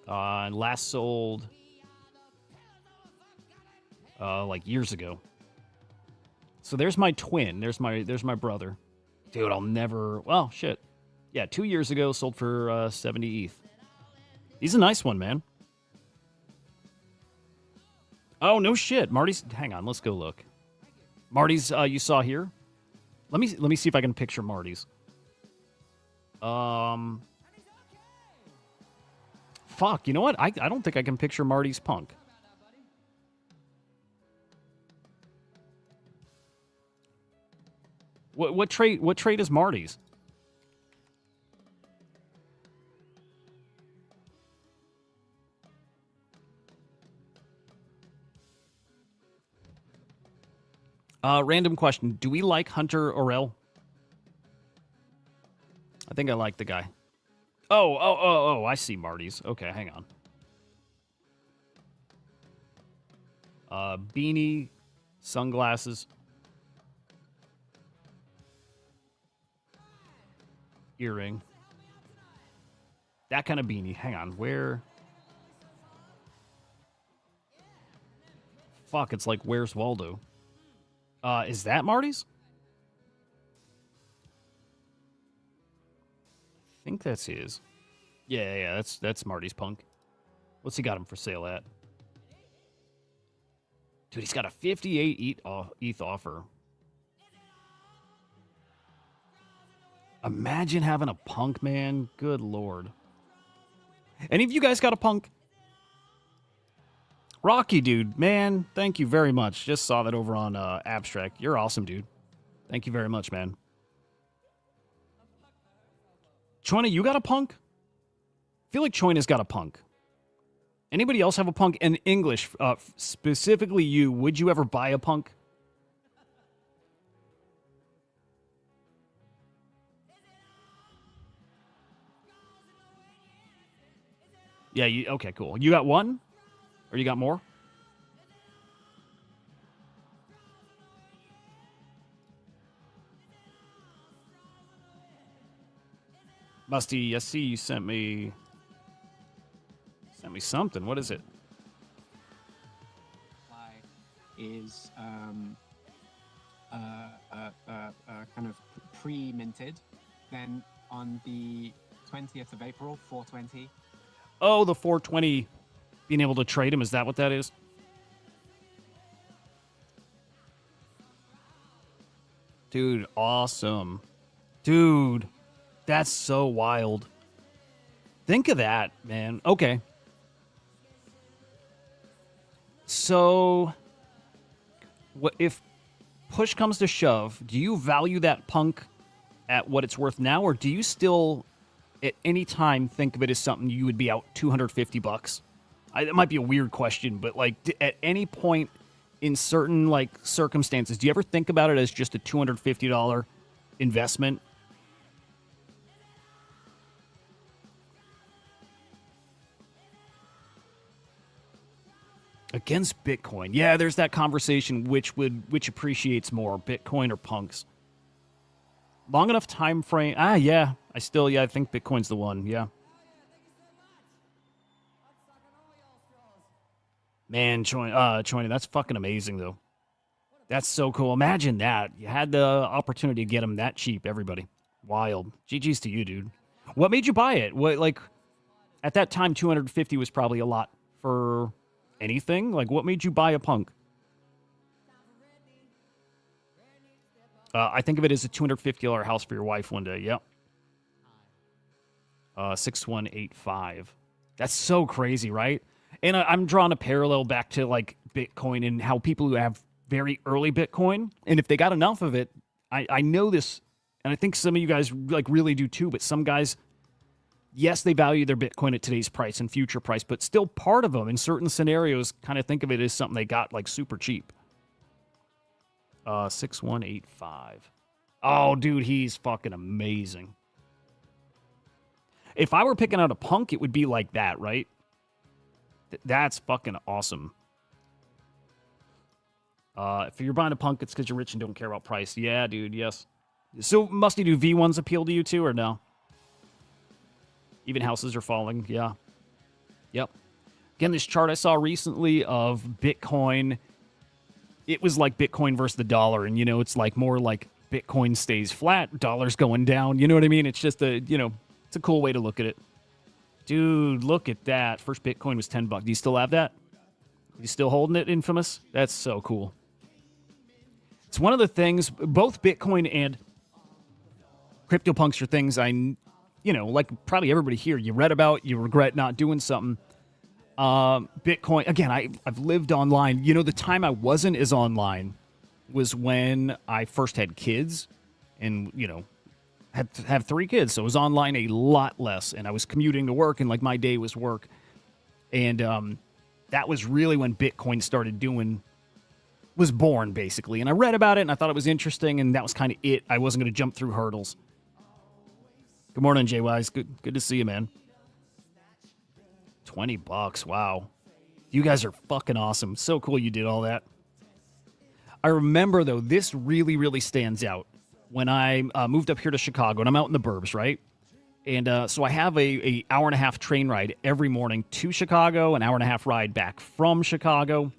And last sold like years ago. So there's my twin. There's my brother. Dude, I'll never. Well, shit. Yeah, 2 years ago, sold for 70 ETH. He's a nice one, man. Oh no shit, Marty's. Hang on, let's go look. Marty's. You saw here. Let me see if I can picture Marty's. Fuck. You know what? I don't think I can picture Marty's punk. What trait is Marty's? Random question. Do we like Hunter Orel? I think I like the guy. Oh, I see Marty's. Okay, hang on. Beanie, sunglasses, earring. That kind of beanie. Hang on, where? Fuck, it's like, where's Waldo? Is that Marty's? I think that's his. Yeah, that's Marty's punk. What's he got him for sale at? Dude, he's got a 58 ETH offer. Imagine having a punk, man. Good lord. Any of you guys got a punk? Rocky, dude, man, thank you very much. Just saw that over on Abstract. You're awesome, dude. Thank you very much, man. Choina, you got a punk? I feel like Choina's got a punk. Anybody else have a punk? In English, specifically you, would you ever buy a punk? Yeah, okay, cool. You got one? Or you got more? Musty, I see you sent me something. What is it? Is kind of pre-minted. Then on the 20th of April, 420. Oh, the 420 being able to trade him. Is that what that is? Dude, awesome. Dude, that's so wild. Think of that, man. Okay. So, what if push comes to shove, do you value that punk at what it's worth now, or do you still at any time think of it as something you would be out $250? It might be a weird question, but like at any point in certain like circumstances, do you ever think about it as just a $250 investment? Against Bitcoin. Yeah, there's that conversation which appreciates more, Bitcoin or punks. Long enough time frame. Yeah. I think Bitcoin's the one. Yeah. Man, Choina, that's fucking amazing though. That's so cool. Imagine that. You had the opportunity to get them that cheap, everybody. Wild. GG's to you, dude. What made you buy it? What, like, at that time, 250 was probably a lot for anything. Like, what made you buy a punk? I think of it as a $250 house for your wife one day. Yep. 6185. That's so crazy, right? And I'm drawing a parallel back to like Bitcoin and how people who have very early Bitcoin, and if they got enough of it, I know this, and I think some of you guys like really do too, but some guys, yes, they value their Bitcoin at today's price and future price, but still part of them in certain scenarios kind of think of it as something they got like super cheap. 6185. Oh, dude, he's fucking amazing. If I were picking out a punk, it would be like that, right? That's fucking awesome. If you're buying a punk, it's because you're rich and don't care about price. Yeah, dude, yes. So, Musty, do V1s appeal to you too, or no? Even houses are falling, yeah. Yep. Again, this chart I saw recently of Bitcoin, it was like Bitcoin versus the dollar, and, you know, it's like more like Bitcoin stays flat, dollar's going down, you know what I mean? It's just it's a cool way to look at it. Dude, look at that. First Bitcoin was $10. Do you still have that? You still holding it, Infamous? That's so cool. It's one of the things, both Bitcoin and CryptoPunks are things like probably everybody here, you read about, you regret not doing something. Bitcoin, again, I've lived online. You know, the time I wasn't as online was when I first had kids and, you know, have 3 kids. So I was online a lot less, and I was commuting to work, and like my day was work. And that was really when Bitcoin was born, basically. And I read about it, and I thought it was interesting, and that was kind of it. I wasn't going to jump through hurdles. Good morning, JYs. Good to see you, man. $20. Wow. You guys are fucking awesome. So cool you did all that. I remember, though, this really, really stands out. When I moved up here to Chicago, and I'm out in the burbs, right? And so I have a hour and a half train ride every morning to Chicago, an hour and a half ride back from Chicago. And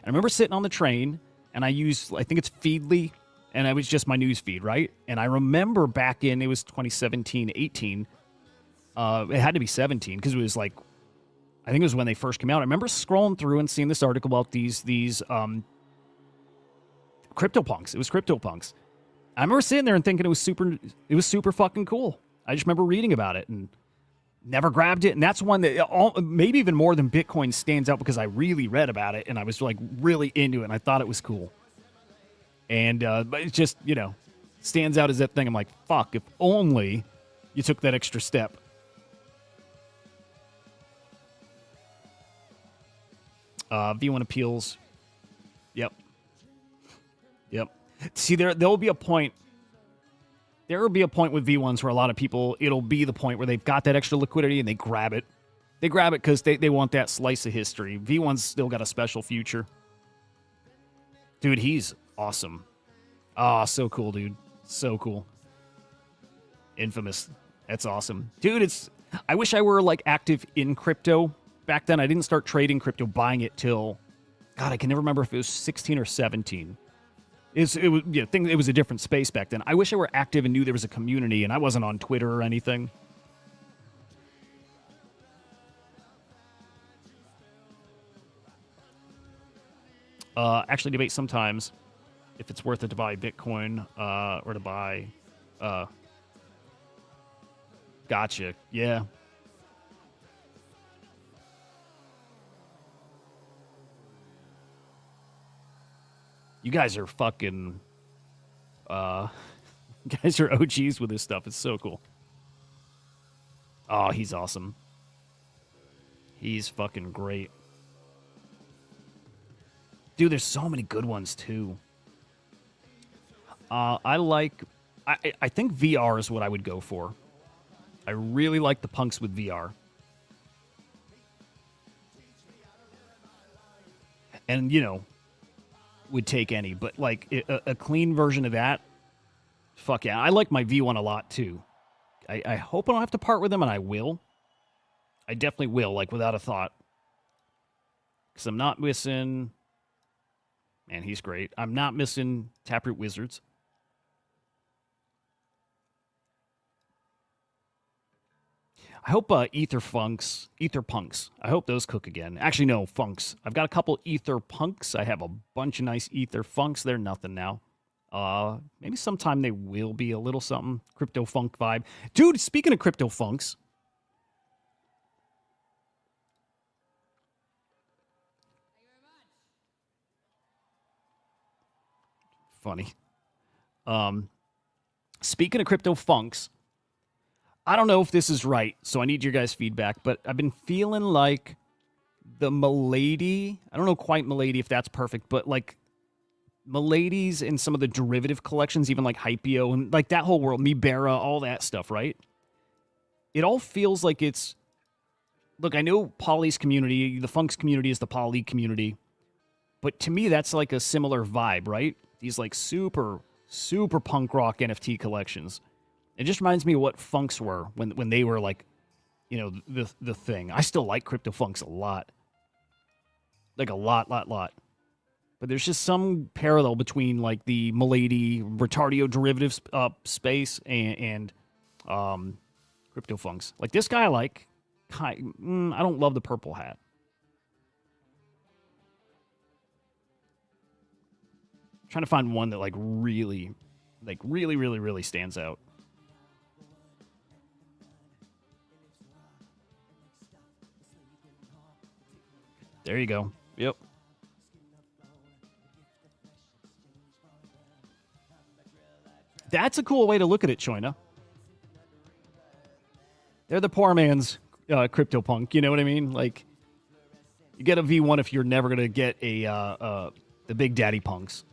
I remember sitting on the train, and I think it's Feedly, and it was just my news feed, right? And I remember back in, it was 2017, 18. It had to be 17, because it was like, I think it was when they first came out. I remember scrolling through and seeing this article about these CryptoPunks. It was CryptoPunks. I remember sitting there and thinking it was super fucking cool. I just remember reading about it and never grabbed it. And that's one that maybe even more than Bitcoin stands out because I really read about it and I was like really into it and I thought it was cool. And but it just, stands out as that thing. I'm like, fuck, if only you took that extra step. V1 appeals. Yep. See, there'll be a point. There will be a point with V1s where a lot of people, it'll be the point where they've got that extra liquidity and they grab it. They grab it because they want that slice of history. V1's still got a special future. Dude, he's awesome. Ah, so cool, dude. So cool. Infamous. That's awesome. Dude, I wish I were like active in crypto. Back then, I didn't start trading crypto, buying it till, God, I can never remember if it was 16 or 17. It was a different space back then. I wish I were active and knew there was a community and I wasn't on Twitter or anything. Actually debate sometimes if it's worth it to buy Bitcoin or to buy... Gotcha. Yeah. You guys are fucking... you guys are OGs with this stuff. It's so cool. Oh, he's awesome. He's fucking great. Dude, there's so many good ones, too. I think VR is what I would go for. I really like the punks with VR. And, would take any, but like a clean version of that, fuck yeah. I like my V1 a lot too. I hope I don't have to part with him, and I will. I definitely will, like without a thought. Because I'm not missing... Man, he's great. I'm not missing Taproot Wizards. I hope Ether Punks, I hope those cook again. Actually, no, Funks. I've got a couple Ether Punks. I have a bunch of nice Ether Funks. They're nothing now. Maybe sometime they will be a little something. Crypto Funk vibe. Dude, speaking of Crypto Funks. Funny. Speaking of Crypto Funks, I don't know if this is right, so I need your guys' feedback, but I've been feeling like the Milady, I don't know quite Milady if that's perfect, but like Milady's in some of the derivative collections, even like Hypeo and like that whole world, Mibera, all that stuff, right? It all feels like it's... Look, I know Poly's community, the Funks community is the Poly community, but to me that's like a similar vibe, right? These like super, super punk rock NFT collections. It just reminds me of what Funks were when they were like, the thing. I still like Crypto Funks a lot. Like a lot. But there's just some parallel between like the Milady, Retardio derivatives space and Crypto Funks. Like this guy I like. I don't love the purple hat. I'm trying to find one that really stands out. There you go. Yep. That's a cool way to look at it, Choina. They're the poor man's CryptoPunk. You know what I mean? Like, you get a V1 if you're never going to get the Big Daddy Punks.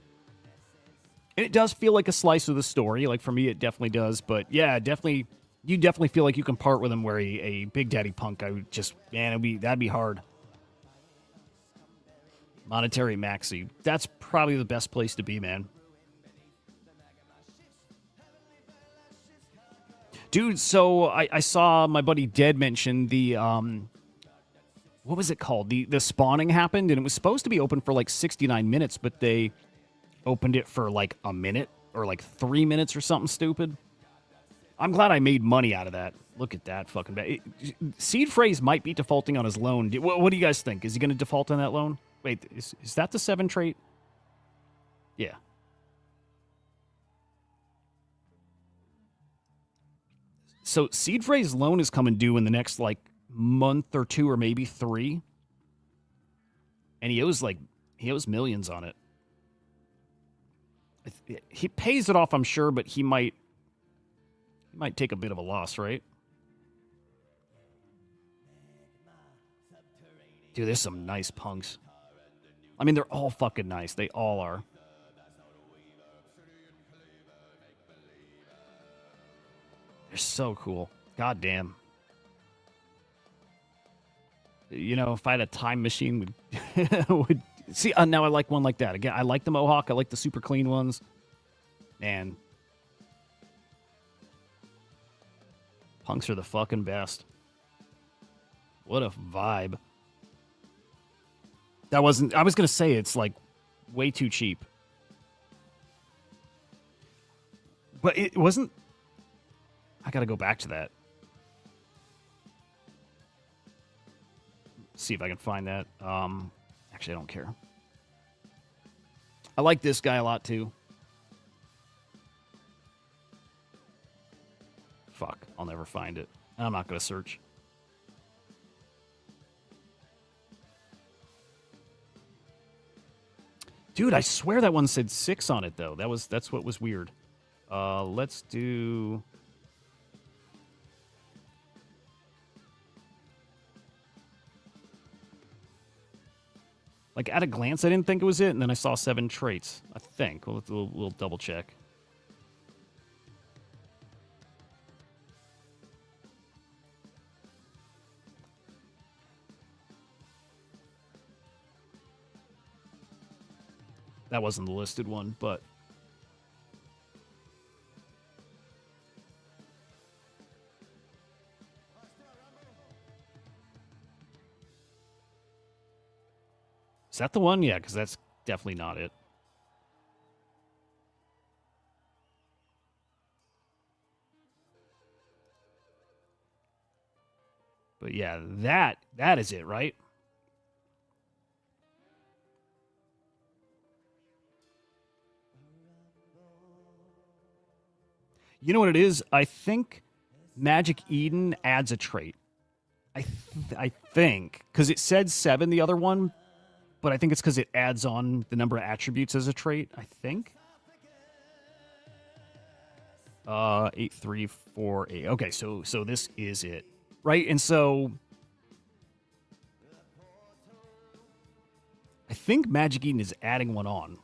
And it does feel like a slice of the story. Like, for me, it definitely does. But, yeah, you definitely feel like you can part with him where a Big Daddy Punk, I would just... Man, that'd be hard. Monetary maxi. That's probably the best place to be, man. Dude, so I saw my buddy Dead mention the what was it called? The spawning happened, and it was supposed to be open for like 69 minutes, but they opened it for like a minute or like 3 minutes or something stupid. I'm glad I made money out of that. Look at that fucking bad. Seed Phrase might be defaulting on his loan. What do you guys think? Is he going to default on that loan? Wait, is that the 7 trait? Yeah. So Seed Phrase loan is coming due in the next like month or 2 or maybe 3. And he owes millions on it. He pays it off, I'm sure, but he might take a bit of a loss, right? Dude, there's some nice punks. I mean, they're all fucking nice. They all are. They're so cool. God damn. You know, if I had a time machine, would see. Now I like one like that. Again, I like the Mohawk. I like the super clean ones. Man, punks are the fucking best. What a vibe. That wasn't. I was gonna say it's like way too cheap, but it wasn't. I gotta go back to that. See if I can find that. Actually, I don't care. I like this guy a lot too. Fuck, I'll never find it. I'm not gonna search. Dude, I swear that one said 6 on it though. That's what was weird. Let's do. Like, at a glance, I didn't think it was it, and then I saw 7 traits. I think. We'll double check. That wasn't the listed one, but... Is that the one? Yeah, because that's definitely not it. But yeah, that is it, right? You know what it is? I think Magic Eden adds a trait. I think, because it said 7, the other one, but I think it's because it adds on the number of attributes as a trait, I think. 8348. Okay, so this is it. Right? And so I think Magic Eden is adding one on.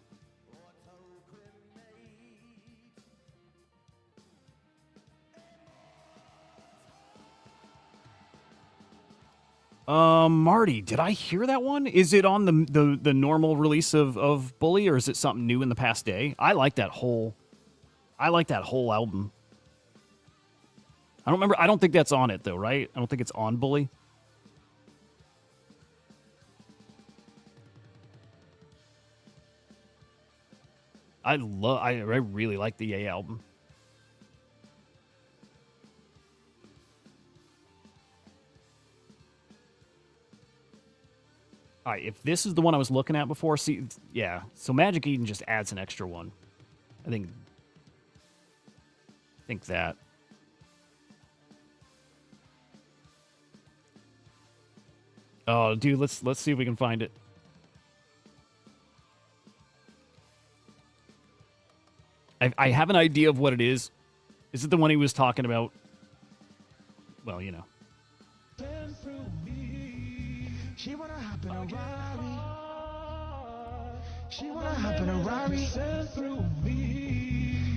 Marty, did I hear that one? Is it on the normal release of Bully, or is it something new in the past day? I like that whole album. I don't remember. I don't think that's on it though, right? I don't think it's on Bully. I really like the A album. All right, if this is the one I was looking at before, see, yeah. So Magic Eden just adds an extra one. I think that. Oh, dude, let's see if we can find it. I have an idea of what it is. Is it the one he was talking about? Well, you know. She wanna hop in a Rari. She wanna hop in a Rari.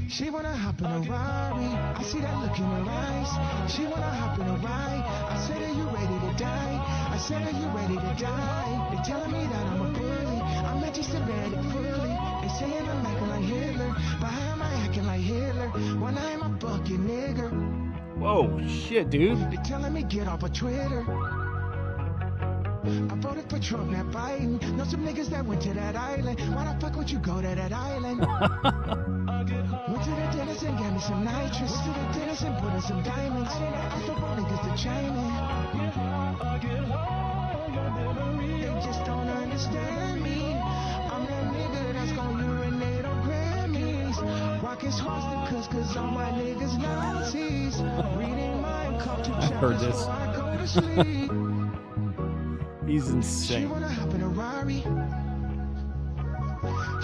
She wanna hop in a Rari. I see that look in her eyes. She wanna hop in a ride. I said, are you ready to die? I said, are you ready to die? They telling me that I'm a bully. I'm not just a bad fully. They saying I'm acting like Hitler. But how am I acting like Hitler when I'm a bucket nigger? Whoa, shit, dude. They telling me get off of Twitter. I voted for Trump, not Biden. Know some niggas that went to that island. Why the fuck would you go to that island? Went to the dentist and gave me some nitrous. Went to the dentist and put in some diamonds. I didn't ask for niggas to chime in. They just don't understand me. I'm that nigga that's gon' urinate on Grammys. Rockin' swastika cause all my niggas Nazis. Reading my culture heard chapters this. before I go to sleep. He's She insane. wanna hop in a Rari.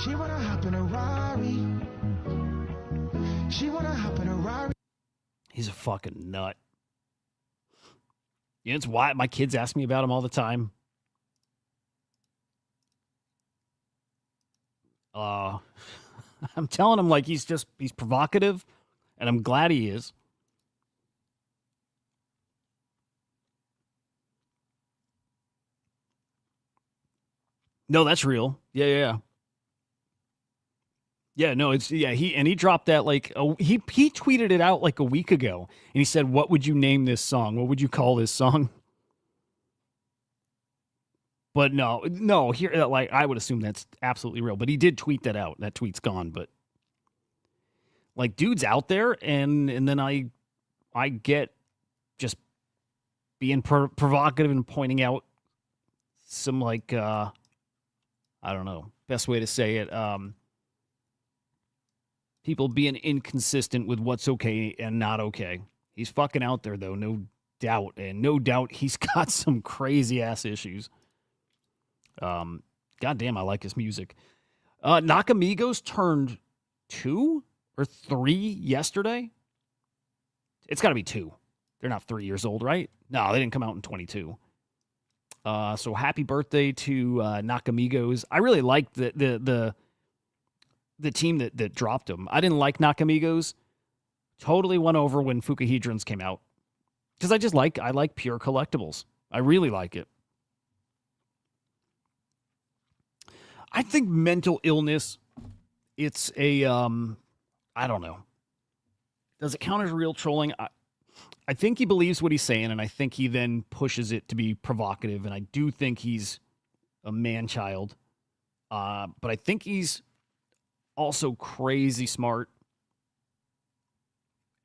She wanna hop in a Rari. She wanna hop in a Rari. He's a fucking nut. Yeah, it's why my kids ask me about him all the time. I'm telling him like he's provocative, and I'm glad he is. No, that's real. Yeah. Yeah, no, he dropped that like he tweeted it out like a week ago, and he said, "What would you name this song? What would you call this song?" But no, here like I would assume that's absolutely real. But he did tweet that out. That tweet's gone. But like, dude's out there, and then I get just being provocative and pointing out some like I don't know, best way to say it. People being inconsistent with what's okay and not okay. He's fucking out there, though, no doubt. And no doubt he's got some crazy-ass issues. Goddamn, I like his music. Nakamigos turned 2 or 3 yesterday. It's got to be 2. They're not 3 years old, right? No, they didn't come out in 22. So happy birthday to Nakamigos. I really liked the team that dropped him. I didn't like Nakamigos. Totally won over when Fukahedrons came out. Because I like pure collectibles. I really like it. I think mental illness, it's a, I don't know. Does it count as real trolling? I think he believes what he's saying, and I think he then pushes it to be provocative, and I do think he's a man-child. But I think he's also crazy smart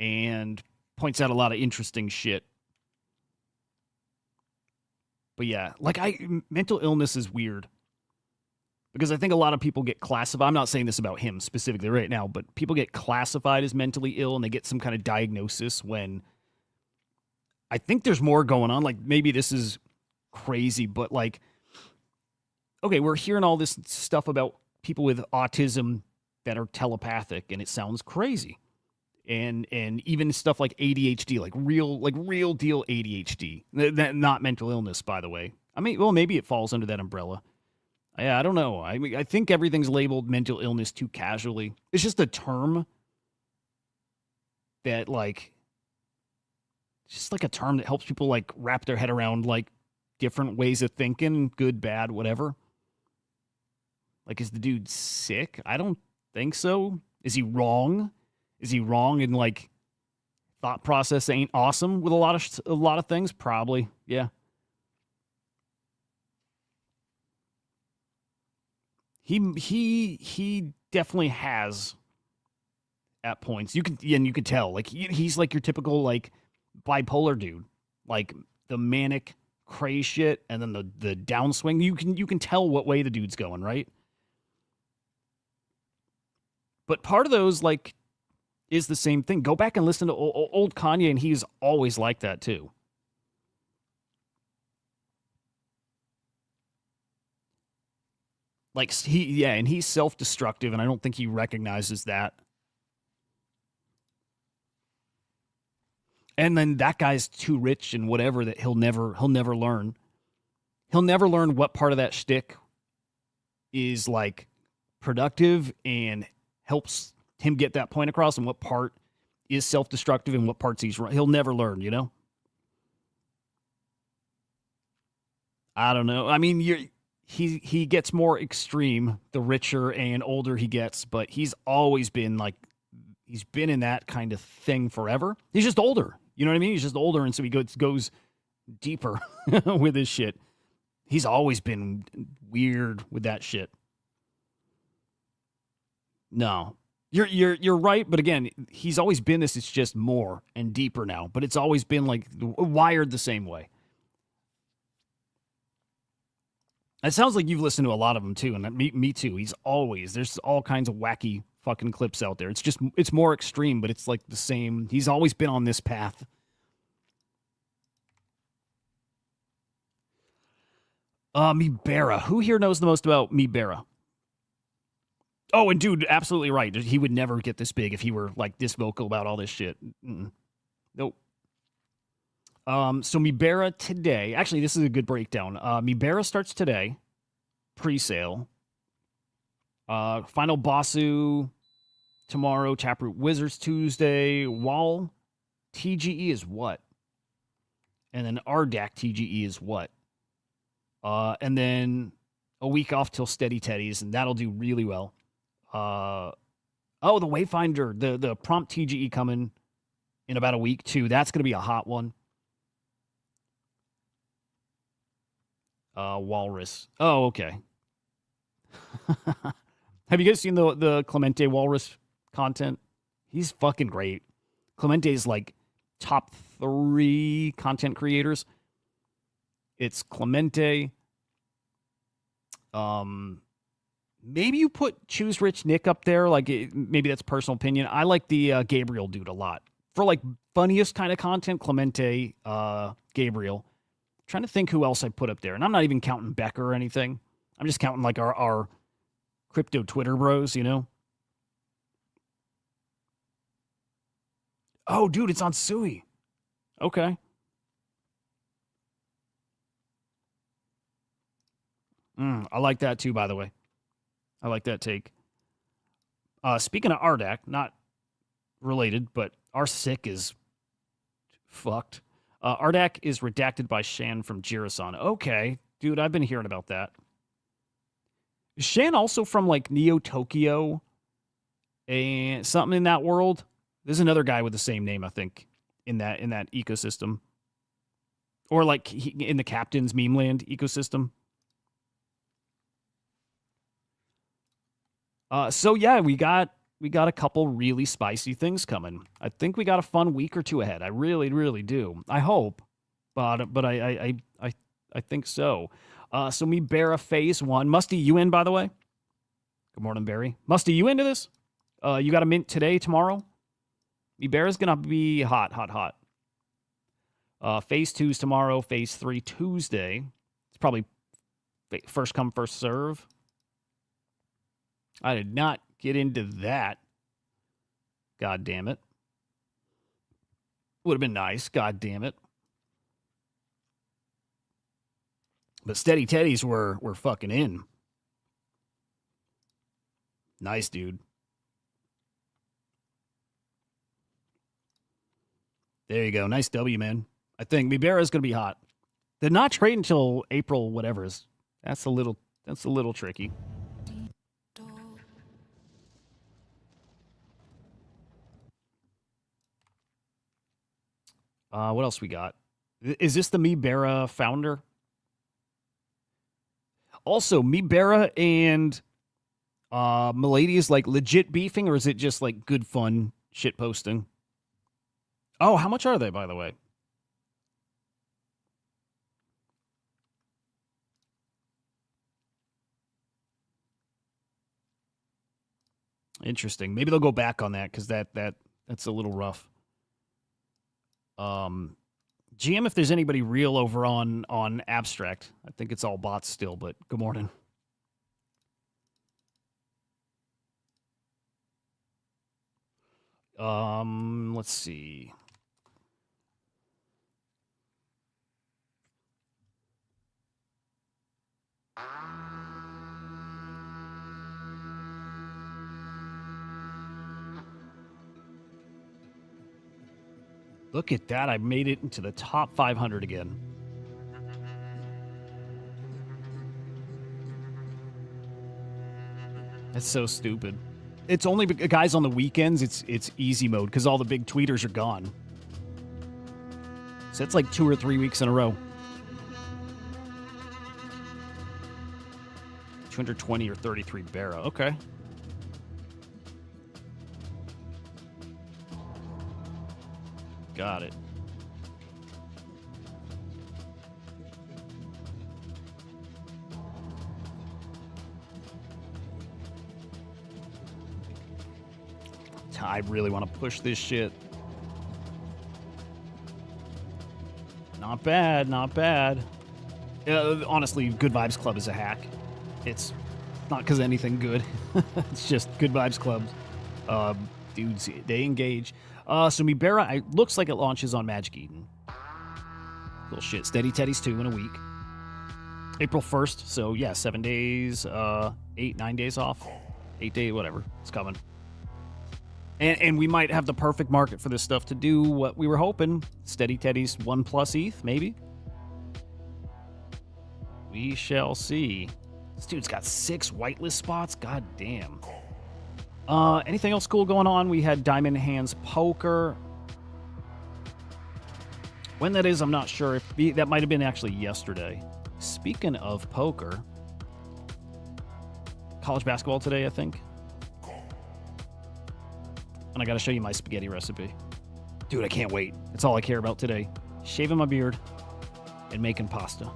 and points out a lot of interesting shit. But yeah, like mental illness is weird because I think a lot of people get classified. I'm not saying this about him specifically right now, but people get classified as mentally ill and they get some kind of diagnosis when I think there's more going on. Like maybe this is crazy, but like, okay, we're hearing all this stuff about people with autism that are telepathic, and it sounds crazy. And even stuff like ADHD, like real deal ADHD, that not mental illness, by the way. I mean, well, maybe it falls under that umbrella. Yeah, I don't know. I mean, I think everything's labeled mental illness too casually. It's just a term that like, just like a term that helps people like wrap their head around like different ways of thinking, good, bad, whatever. Like, is the dude sick? I don't think so. Is he wrong? Is he wrong in like thought process ain't awesome with a lot of things? Probably, yeah. He definitely has at points. You could tell like he's like your typical like bipolar dude, like the manic craze shit, and then the downswing. You can tell what way the dude's going, right? But part of those like is the same thing. Go back and listen to old Kanye, and he's always like that too. Like and he's self-destructive, and I don't think he recognizes that. And then that guy's too rich and whatever that he'll never learn. He'll never learn what part of that shtick is like productive and helps him get that point across, and what part is self-destructive and what parts he'll never learn, you know? I don't know. I mean, he gets more extreme the richer and older he gets, but he's always been like he's been in that kind of thing forever. He's just older. You know what I mean? He's just older, and so he goes deeper with his shit. He's always been weird with that shit. No. You're right, but again, he's always been this. It's just more and deeper now, but it's always been like wired the same way. It sounds like you've listened to a lot of them too, and me too. There's all kinds of wacky fucking clips out there. It's more extreme, but it's like the same. He's always been on this path. Mibera. Who here knows the most about Mibera? Oh, and dude, absolutely right. He would never get this big if he were like this vocal about all this shit. Nope. So Mibera today. Actually, this is a good breakdown. Mibera starts today, pre-sale. Final Bossu tomorrow. Taproot Wizards Tuesday. Wall TGE is what? And then RDAC TGE is what? And then a week off till Steady Teddies, and that'll do really well. The Wayfinder, the prompt TGE coming in about a week too. That's going to be a hot one. Walrus. Oh, okay. Have you guys seen the Clemente Walrus content? He's fucking great. Clemente's like top 3 content creators. It's Clemente. Maybe you put Choose Rich Nick up there. Like maybe that's personal opinion. I like the Gabriel dude a lot for like funniest kind of content. Clemente, Gabriel. I'm trying to think who else I put up there, and I'm not even counting Becker or anything. I'm just counting like our crypto Twitter bros, you know. Oh, dude, it's on Sui. Okay. I like that too, by the way. I like that take. Speaking of RDAC, not related, but our sick is fucked. RDAC is redacted by Shan from Jirasan. Okay, dude, I've been hearing about that. Is Shan also from like Neo Tokyo and something in that world? There's another guy with the same name, I think, in that ecosystem, or like in the Captain's Meme Land ecosystem. So yeah, we got a couple really spicy things coming. I think we got a fun week or two ahead. I really, really do. I hope, but I think so. So Mibera Phase 1. Musty, you in, by the way? Good morning, Barry. Musty, you into this? You got a mint today, tomorrow? Mibera's gonna be hot. Phase 2's tomorrow. Phase 3 Tuesday. It's probably first come, first serve. I did not get into that. God damn it. Would have been nice. God damn it. But Steady Teddies were fucking in. Nice, dude. There you go. Nice W, man. I think Mibera is going to be hot. They're not trading until April, whatever. That's a little tricky. What else we got? Is this the Mibera founder? Also, Mibera and Milady is like legit beefing, or is it just like good fun shit posting? Oh, how much are they, by the way? Interesting. Maybe they'll go back on that because that's a little rough. GM, if there's anybody real over on Abstract, I think it's all bots still, but good morning. Let's see. Look at that. I made it into the top 500 again. That's so stupid. It's only guys on the weekends. It's easy mode because all the big tweeters are gone. So it's like 2 or 3 weeks in a row. 220 or 33 Barra. Okay. Got it. I really want to push this shit. Not bad, not bad. Honestly, Good Vibes Club is a hack. It's not because of anything good. It's just Good Vibes Club. Dudes, they engage. So Mibera, it looks like it launches on Magic Eden. Little shit. Steady Teddy's 2 in a week. April 1st. So yeah, 7 days, 8, 9 days off. 8 days, whatever. It's coming. And we might have the perfect market for this stuff to do what we were hoping. Steady Teddy's 1+ ETH, maybe. We shall see. This dude's got 6 whitelist spots. God damn. Anything else cool going on? We had Diamond Hands Poker. When that is, I'm not sure. That might have been actually yesterday. Speaking of poker, college basketball today, I think. And I got to show you my spaghetti recipe. Dude, I can't wait. That's all I care about today. Shaving my beard and making pasta.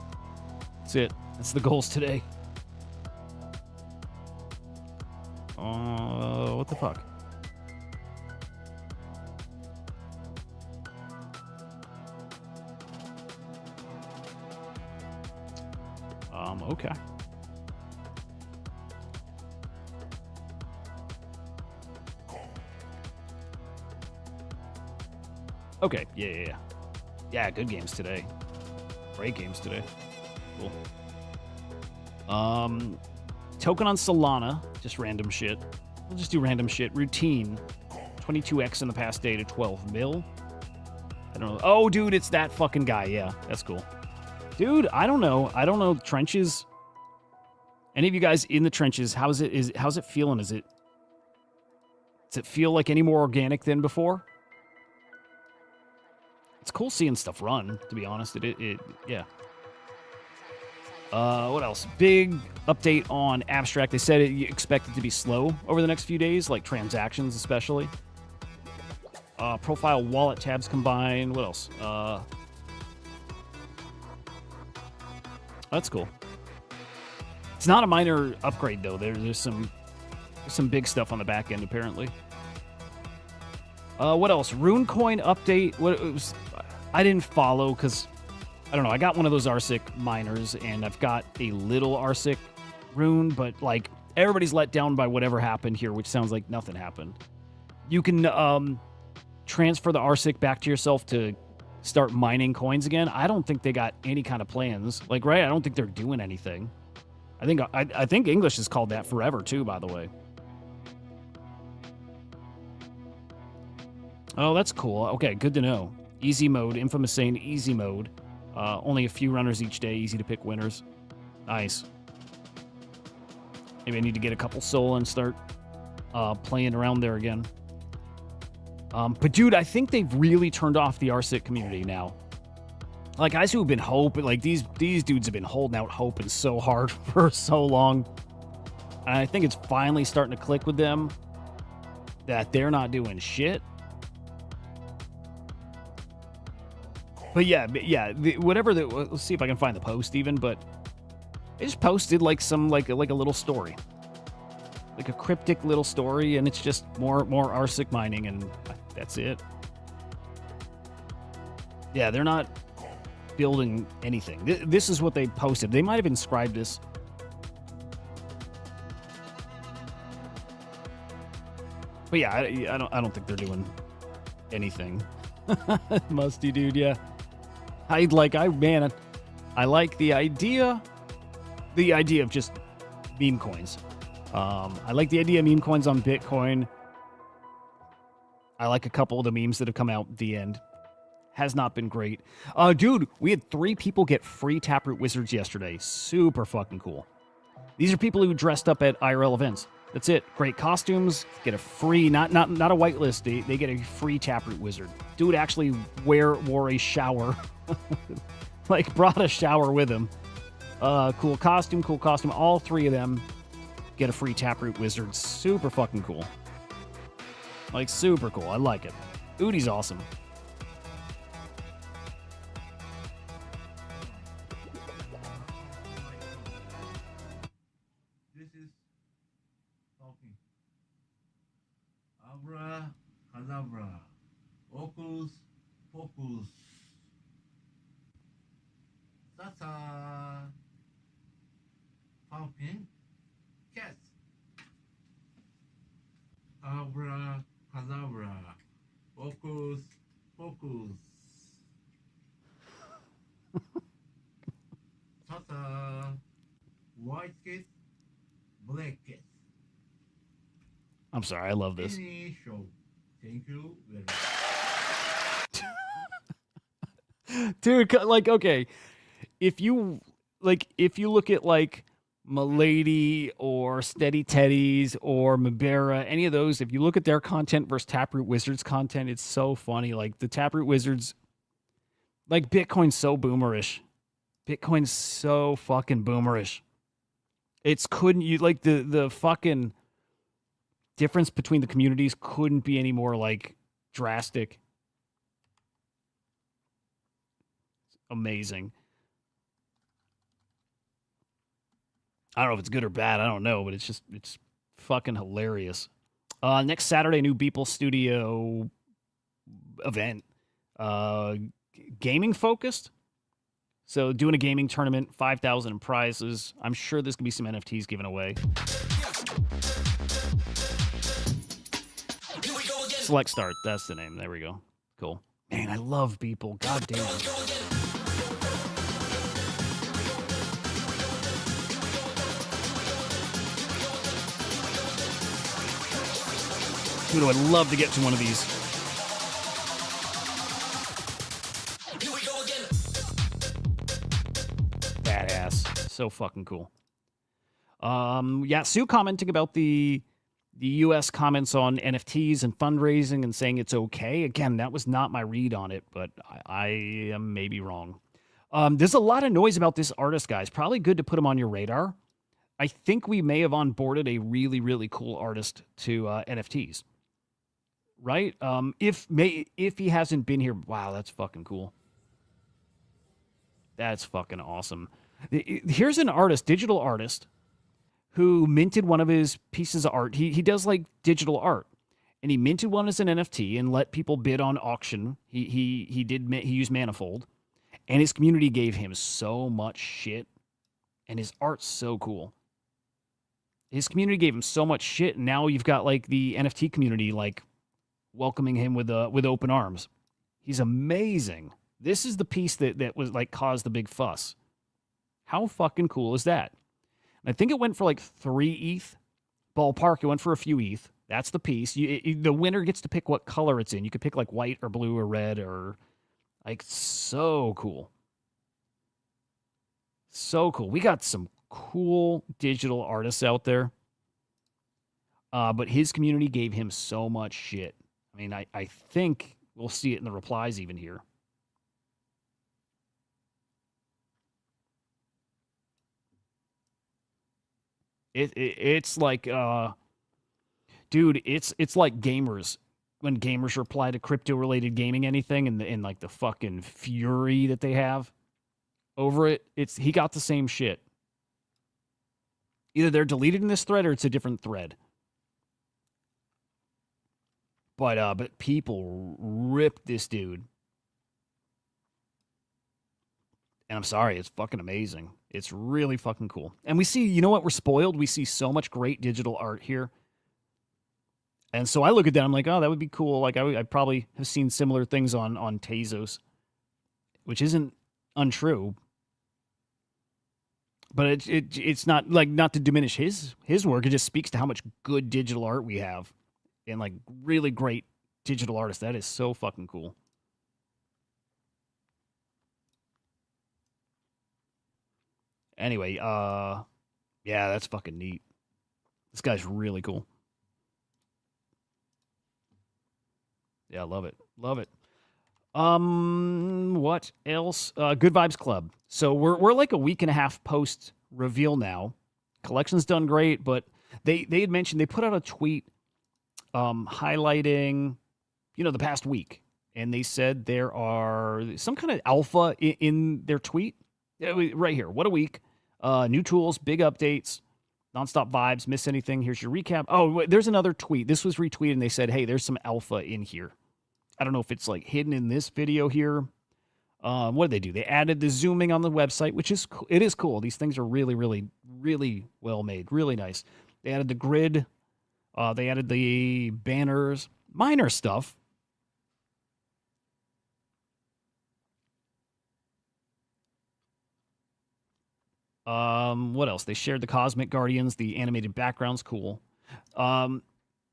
That's it. That's the goals today. What the fuck? Okay. Okay, yeah. Yeah, good games today. Great games today. Cool. Token on Solana, just random shit. We'll just do random shit. Routine, 22x in the past day to 12 mil. I don't know. Oh, dude, it's that fucking guy. Yeah, that's cool. Dude, I don't know. Trenches. Any of you guys in the trenches, how's it feeling? Does it feel like any more organic than before? It's cool seeing stuff run, to be honest. Yeah. What else? Big update on Abstract. They said you expect it to be slow over the next few days, like transactions especially. Profile wallet tabs combined. What else? That's cool. It's not a minor upgrade though. There's some big stuff on the back end apparently. What else? RuneCoin update. What it was? I didn't follow because I don't know. I got one of those RSIC miners and I've got a little RSIC rune, but like everybody's let down by whatever happened here, which sounds like nothing happened. You can transfer the RSIC back to yourself to start mining coins again. I don't think they got any kind of plans. Like, right? I don't think they're doing anything. I think English has called that forever too, by the way. Oh, that's cool. Okay, good to know. Easy mode, Infamous saying easy mode. Only a few runners each day, easy to pick winners. Nice. Maybe I need to get a couple soul and start playing around there again. But dude, I think they've really turned off the RSIC community now. Like guys who have been hoping, like these dudes have been holding out hoping so hard for so long. And I think it's finally starting to click with them that they're not doing shit. But yeah, let's see if I can find the post even, but they just posted like some, like a little story. Like a cryptic little story, and it's just more RSIC mining, and that's it. Yeah, they're not building anything. This is what they posted. They might have inscribed this. But yeah, I don't think they're doing anything. Musty dude, yeah. I like the idea of just meme coins. I like the idea of meme coins on Bitcoin. I like a couple of the memes that have come out at the end. Has not been great. Dude, we had 3 people get free Taproot Wizards yesterday. Super fucking cool. These are people who dressed up at IRL events. That's it. Great costumes. Get a free, not a whitelist. They get a free Taproot Wizard. Dude actually wore a shower. Like, brought a shower with him. Cool costume. All three of them get a free Taproot Wizard. Super fucking cool. Like, super cool. I like it. Udi's awesome. This is talking. Abra cadabra. Ocus pocus. That's a pumpkin cat. Abra cadabra. Ocus pocus. That's a white cat. Black cat. I'm sorry. I love this. Any show. Thank you very much. Dude, like, okay, if you look at like Milady or Steady Teddies or Mabera, any of those, if you look at their content versus Taproot Wizards content, it's so funny. Like, the Taproot Wizards, like, Bitcoin's so boomerish. Bitcoin's so fucking boomerish. It's couldn't you like the fucking difference between the communities couldn't be any more like drastic. Amazing. I don't know if it's good or bad. I don't know, but it's fucking hilarious. Next Saturday, new Beeple Studio event. Gaming focused. So doing a gaming tournament, 5,000 in prizes. I'm sure there's gonna be some NFTs given away. Select Start, that's the name. There we go. Cool. Man, I love Beeple. God damn. Dude, I would love to get to one of these. Badass. So fucking cool. Yeah, Sue commenting about the U.S. comments on NFTs and fundraising and saying it's okay. Again, that was not my read on it, but I am maybe wrong. There's a lot of noise about this artist, guys. Probably good to put him on your radar. I think we may have onboarded a really, really cool artist to NFTs. Right? If he hasn't been here, wow, that's fucking cool. That's fucking awesome. Here's an artist, digital artist, who minted one of his pieces of art. He does like digital art, and he minted one as an NFT and let people bid on auction. He used Manifold, and his community gave him so much shit, and his art's so cool. His community gave him so much shit, and now you've got like the NFT community like welcoming him with open arms. He's amazing. This is the piece that was like caused the big fuss. How fucking cool is that? I think it went for like 3 ETH. Ballpark, it went for a few ETH. That's the piece. The winner gets to pick what color it's in. You could pick like white or blue or red or like so cool. So cool. We got some cool digital artists out there. But his community gave him so much shit. I mean, I think we'll see it in the replies even here. It's like, dude, it's like gamers when gamers reply to crypto-related gaming anything and like the fucking fury that they have over it. He got the same shit. Either they're deleted in this thread or it's a different thread. But people ripped this dude. And I'm sorry, it's fucking amazing. It's really fucking cool. And we see, you know what? We're spoiled. We see so much great digital art here. And so I look at that, I'm like, oh, that would be cool. Like, I probably have seen similar things on Tezos, which isn't untrue. But it's not, like, not to diminish his work. It just speaks to how much good digital art we have. And, like, really great digital artists. That is so fucking cool. Anyway, yeah, that's fucking neat. This guy's really cool. Yeah, love it. Love it. What else? Good Vibes Club. So we're like a week and a half post reveal now. Collection's done great, but they had mentioned they put out a tweet highlighting, the past week, and they said there are some kind of alpha in their tweet. Right here. What a week. New tools, big updates, nonstop vibes. Miss anything? Here's your recap. Oh, wait, there's another tweet. This was retweeted, and they said, hey, there's some alpha in here. I don't know if it's like hidden in this video here. What did they do? They added the zooming on the website, which is it is cool. These things are really, really, really well made. Really nice. They added the grid. They added the banners. Minor stuff. What else? They shared the Cosmic Guardians. The animated background's cool.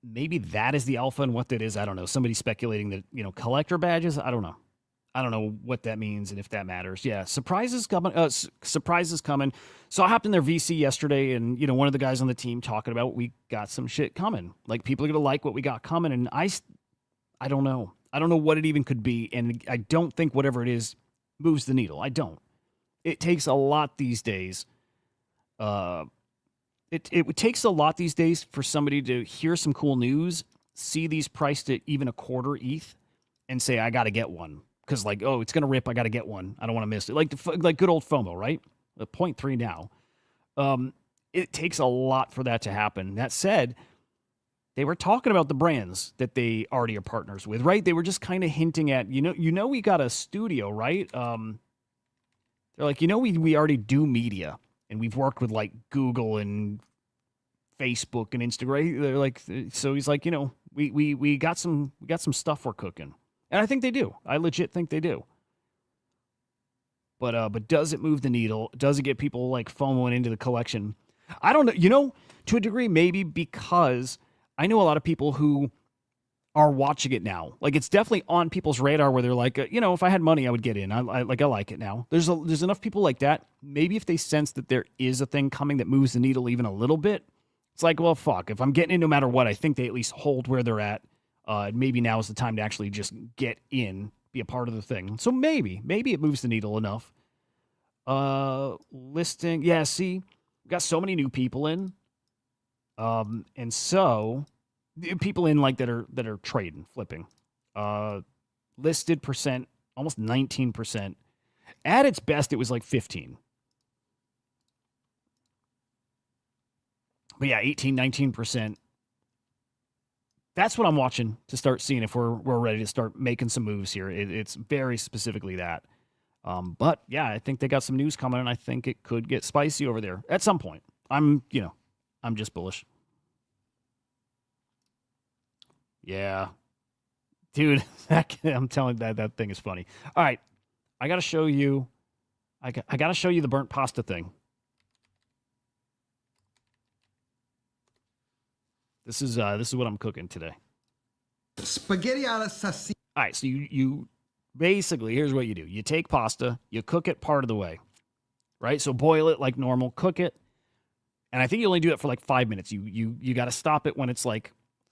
Maybe that is the alpha, and what that is, I don't know. Somebody's speculating that, collector badges. I don't know. I don't know what that means and if that matters. Yeah, surprises coming. Surprises coming. So I hopped in their VC yesterday, and one of the guys on the team talking about we got some shit coming. Like people are gonna like what we got coming, and I don't know. I don't know what it even could be, and I don't think whatever it is moves the needle. I don't. It takes a lot these days. It takes a lot these days for somebody to hear some cool news, see these priced at even a quarter ETH, and say, I got to get one. Because, it's going to rip, I got to get one. I don't want to miss it. Like good old FOMO, right? 0.3 now. It takes a lot for that to happen. That said, they were talking about the brands that they already are partners with, right? They were just kind of hinting at, we got a studio, right? They're like, we already do media. And we've worked with Google and Facebook and Instagram. They're like, so he's like, we got some stuff we're cooking, and I think they do. I legit think they do. But does it move the needle? Does it get people FOMOing into the collection? I don't know. To a degree, maybe, because I know a lot of people who are watching it now. It's definitely on people's radar where they're like, if I had money, I would get in. I like it now. There's enough people like that. Maybe if they sense that there is a thing coming that moves the needle even a little bit, it's like, well, fuck. If I'm getting in no matter what, I think they at least hold where they're at. Maybe now is the time to actually just get in, be a part of the thing. So maybe it moves the needle enough. Listing. Yeah, see, we got so many new people in. And so people in that are trading, flipping. Listed percent, almost 19%. At its best, it was 15. But yeah, 18, 19%. That's what I'm watching to start seeing if we're ready to start making some moves here. It's very specifically that. But yeah, I think they got some news coming, and I think it could get spicy over there at some point. I'm just bullish. Yeah. Dude, I'm telling you that thing is funny. All right. I got to show you. I got to show you the burnt pasta thing. This is what I'm cooking today. Spaghetti alla sassina. All right, so you basically, here's what you do. You take pasta, you cook it part of the way, right? So boil it like normal, cook it, and I think you only do it for 5 minutes. You got to stop it when it's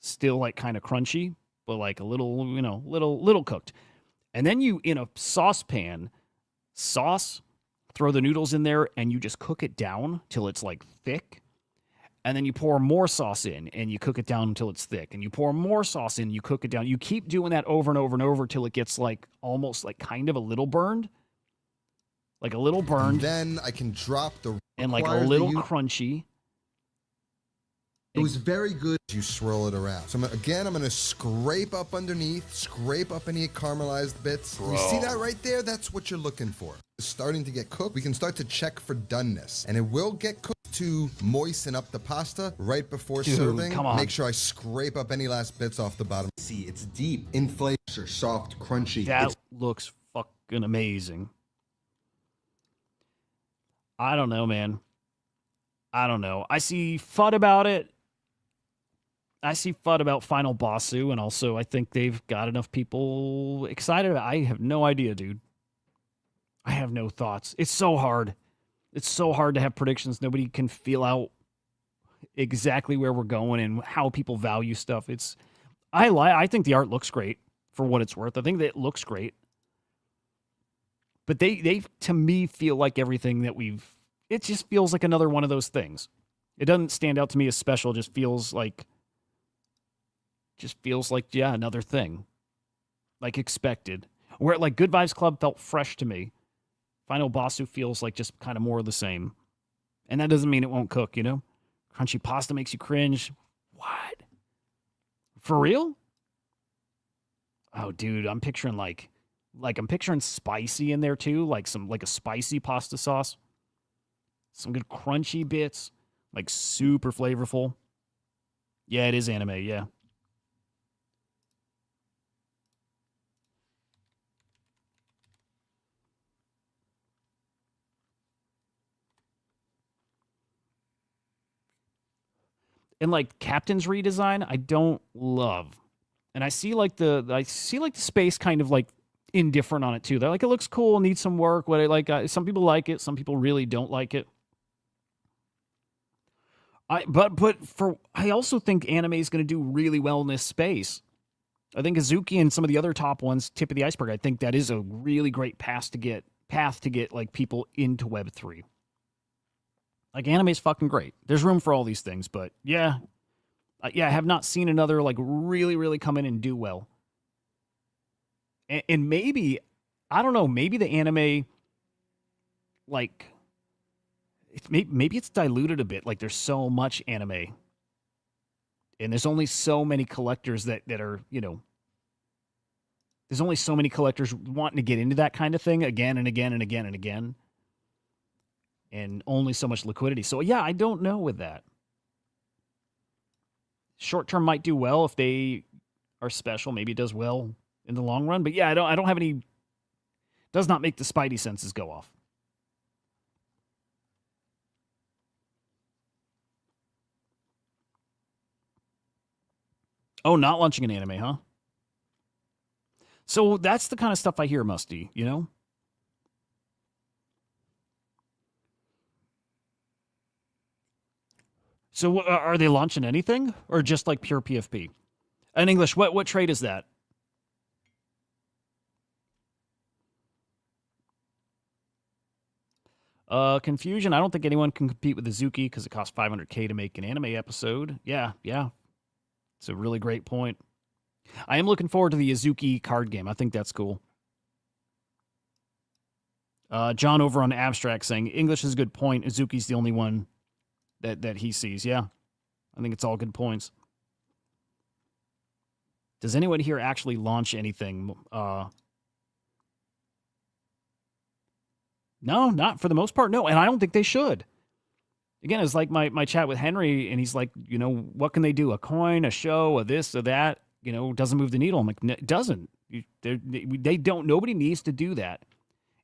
still kind of crunchy, but a little, little cooked. And then you, in a saucepan, throw the noodles in there, and you just cook it down till it's thick. And then you pour more sauce in, and you cook it down until it's thick. And you pour more sauce in, you cook it down. You keep doing that over and over and over till it gets almost kind of a little burned. A little burned. Then I can drop the... And a little crunchy. It was very good. You swirl it around. So I'm going to scrape up underneath, scrape up any caramelized bits. You see that right there? That's what you're looking for. It's starting to get cooked. We can start to check for doneness. And it will get cooked to moisten up the pasta right before serving. Come on. Make sure I scrape up any last bits off the bottom. See, it's deep in flavor, soft, crunchy. That looks fucking amazing. I don't know, man. I don't know. I see FUD about it. I see FUD about Final Bossu, and also I think they've got enough people excited. I have no idea, dude. I have no thoughts. It's so hard. It's so hard to have predictions. Nobody can feel out. exactly where we're going and how people value stuff. I think the art looks great for what it's worth. I think that it looks great. But they to me feel like everything that it just feels like another one of those things. It doesn't stand out to me as special, just feels like yeah, another thing. Like expected. Where like Good Vibes Club felt fresh to me. Final Bossu feels like just kind of more of the same. And that doesn't mean it won't cook, you know? Crunchy pasta makes you cringe. What? For real? Oh, dude, I'm picturing like I'm picturing spicy in there too, like a spicy pasta sauce. Some good crunchy bits, like super flavorful. Yeah, it is anime, yeah. And like Captain's redesign, I don't love. And I see like the space kind of like indifferent on it too. They're like, it looks cool, needs some work. What I like, some people like it, some people really don't like it. I also think anime is going to do really well in this space. I think Azuki and some of the other top ones, tip of the iceberg. I think that is a really great path to get like people into Web3. Like anime is fucking great. There's room for all these things, but yeah, I have not seen another like really, really come in and do well. And maybe, I don't know, maybe the anime, like, maybe it's diluted a bit. Like there's so much anime, and there's only so many collectors that are, you know, there's only so many collectors wanting to get into that kind of thing again and again and again and again. And only so much liquidity. So yeah, I don't know with that. Short term might do well if they are special. Maybe it does well in the long run. But yeah, I don't have any. Does not make the spidey senses go off. Oh, not launching an anime, huh? So that's the kind of stuff I hear, Musty. You know. So are they launching anything or just like pure PFP? In English, what trade is that? Confusion. I don't think anyone can compete with Azuki because it costs $500K to make an anime episode. Yeah. It's a really great point. I am looking forward to the Azuki card game. I think that's cool. John over on Abstract saying, English is a good point. Azuki's the only one that he sees. Yeah. I think it's all good points. Does anyone here actually launch anything? No, not for the most part. No, and I don't think they should. Again, it's like my chat with Henry, and he's like, you know, what can they do? A coin, a show, a this, a that, you know, doesn't move the needle. I'm like, it doesn't. They don't. Nobody needs to do that.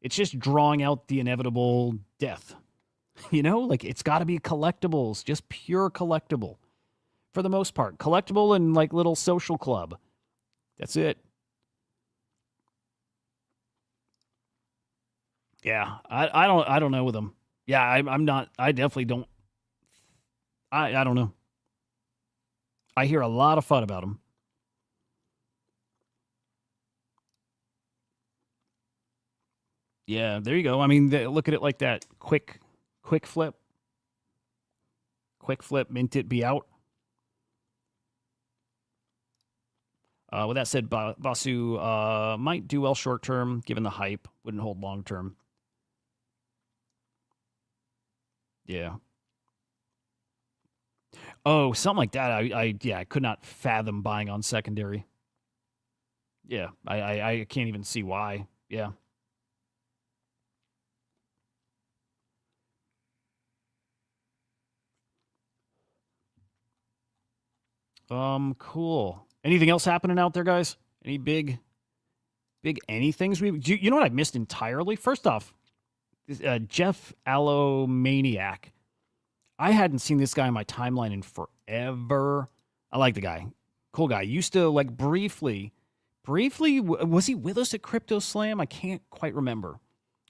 It's just drawing out the inevitable death. You know, like it's got to be collectibles, just pure collectible for the most part. Collectible and like little social club. That's it. Yeah, I don't know with them. Yeah, I'm not. I definitely don't. I don't know. I hear a lot of fun about them. Yeah, there you go. I mean, look at it like that. Quick flip. Quick flip, mint it, be out. With that said, Basu might do well short term, given the hype. Wouldn't hold long term. Yeah. Oh, something like that. I could not fathom buying on secondary. Yeah, I can't even see why. Yeah. Cool. Anything else happening out there, guys? Any big anythings? You know what I missed entirely? First off, Jeff Allomaniac. I hadn't seen this guy on my timeline in forever. I like the guy. Cool guy. Used to like briefly, was he with us at Crypto Slam? I can't quite remember.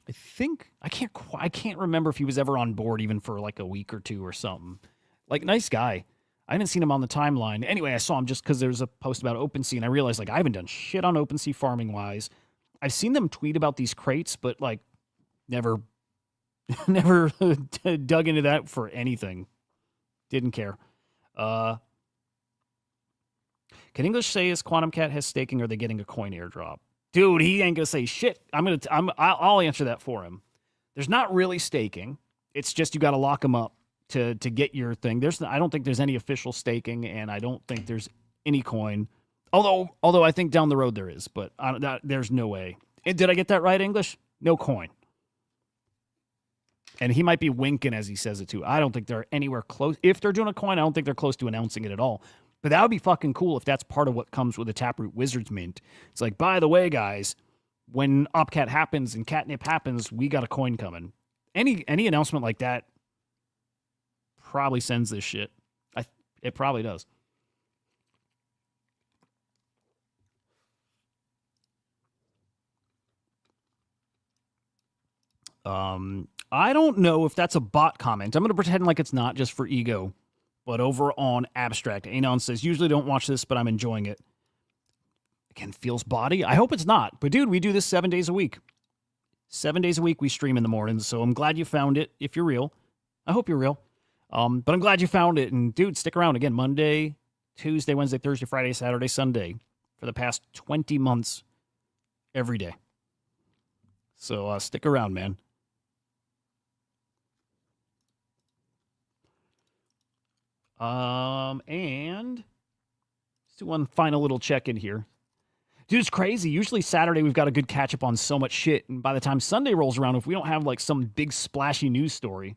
I can't remember if he was ever on board even for like a week or two or something. Like, nice guy. I haven't seen him on the timeline. Anyway, I saw him just because there's a post about OpenSea, and I realized, like, I haven't done shit on OpenSea farming-wise. I've seen them tweet about these crates, but, like, never dug into that for anything. Didn't care. Can English say his Quantum Cat has staking, or are they getting a coin airdrop? Dude, he ain't gonna say shit. I'll answer that for him. There's not really staking. It's just you got to lock them up to get your thing. I don't think there's any official staking, and I don't think there's any coin. Although I think down the road there is, but there's no way. Did I get that right, English? No coin. And he might be winking as he says it too. I don't think they're anywhere close. If they're doing a coin, I don't think they're close to announcing it at all. But that would be fucking cool if that's part of what comes with a Taproot Wizards mint. It's like, by the way, guys, when OpCat happens and Catnip happens, we got a coin coming. Any announcement like that probably sends this shit. It probably does. I don't know if that's a bot comment. I'm going to pretend like it's not, just for ego. But over on Abstract, Anon says, usually don't watch this, but I'm enjoying it. Again, feels body. I hope it's not. But dude, we do this 7 days a week. 7 days a week we stream in the mornings. So I'm glad you found it, if you're real. I hope you're real. But I'm glad you found it. And dude, stick around again. Monday, Tuesday, Wednesday, Thursday, Friday, Saturday, Sunday. For the past 20 months. Every day. So stick around, man. And let's do one final little check in here. Dude, it's crazy. Usually Saturday we've got a good catch up on so much shit. And by the time Sunday rolls around, if we don't have like some big splashy news story,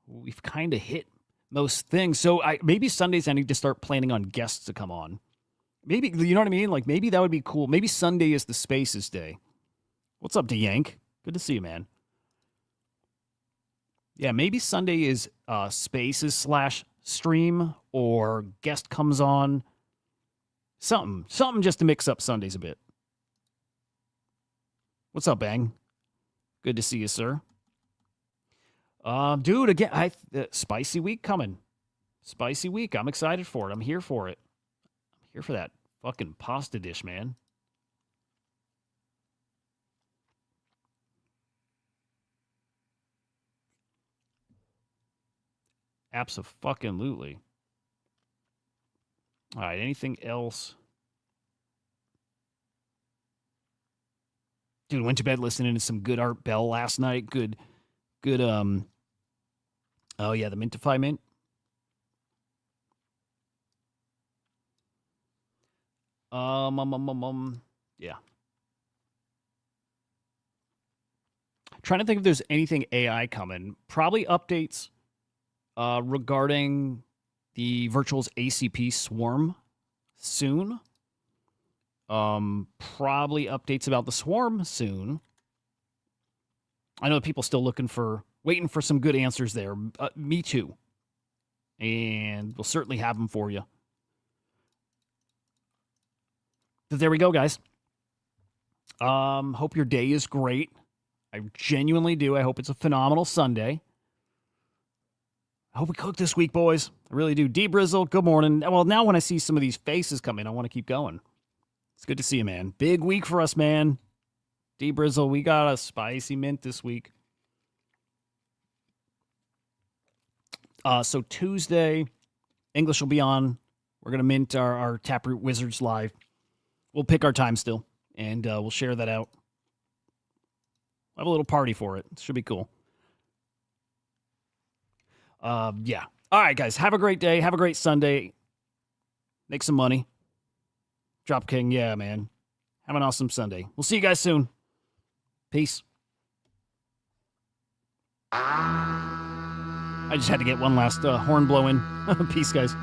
we've kind of hit most things. So maybe Sundays I need to start planning on guests to come on. Maybe, you know what I mean? Like maybe that would be cool. Maybe Sunday is the Spaces day. What's up, DeYank? Good to see you, man. Yeah, maybe Sunday is Spaces / stream, or guest comes on. Something just to mix up Sundays a bit. What's up, Bang? Good to see you, sir. Dude, again, spicy week coming. Spicy week. I'm excited for it. I'm here for it. I'm here for that fucking pasta dish, man. Abso-fucking-lutely. All right, anything else? Dude, went to bed listening to some good Art Bell last night. Good, oh yeah, the Mintify Mint. Yeah. Trying to think if there's anything AI coming. Probably updates regarding the Virtuals ACP Swarm soon. Probably updates about the Swarm soon. I know people still waiting for some good answers there. Me too. And we'll certainly have them for you. But there we go, guys. Hope your day is great. I genuinely do. I hope it's a phenomenal Sunday. I hope we cook this week, boys. I really do. D-Brizzle, good morning. Well, now when I see some of these faces come in, I want to keep going. It's good to see you, man. Big week for us, man. D-Brizzle, we got a spicy mint this week. So Tuesday, English will be on. We're going to mint our Taproot Wizards live. We'll pick our time still, and we'll share that out. We'll have a little party for it. It should be cool. Yeah. All right, guys. Have a great day. Have a great Sunday. Make some money. Drop King. Yeah, man. Have an awesome Sunday. We'll see you guys soon. Peace. I just had to get one last horn blow in. Peace, guys.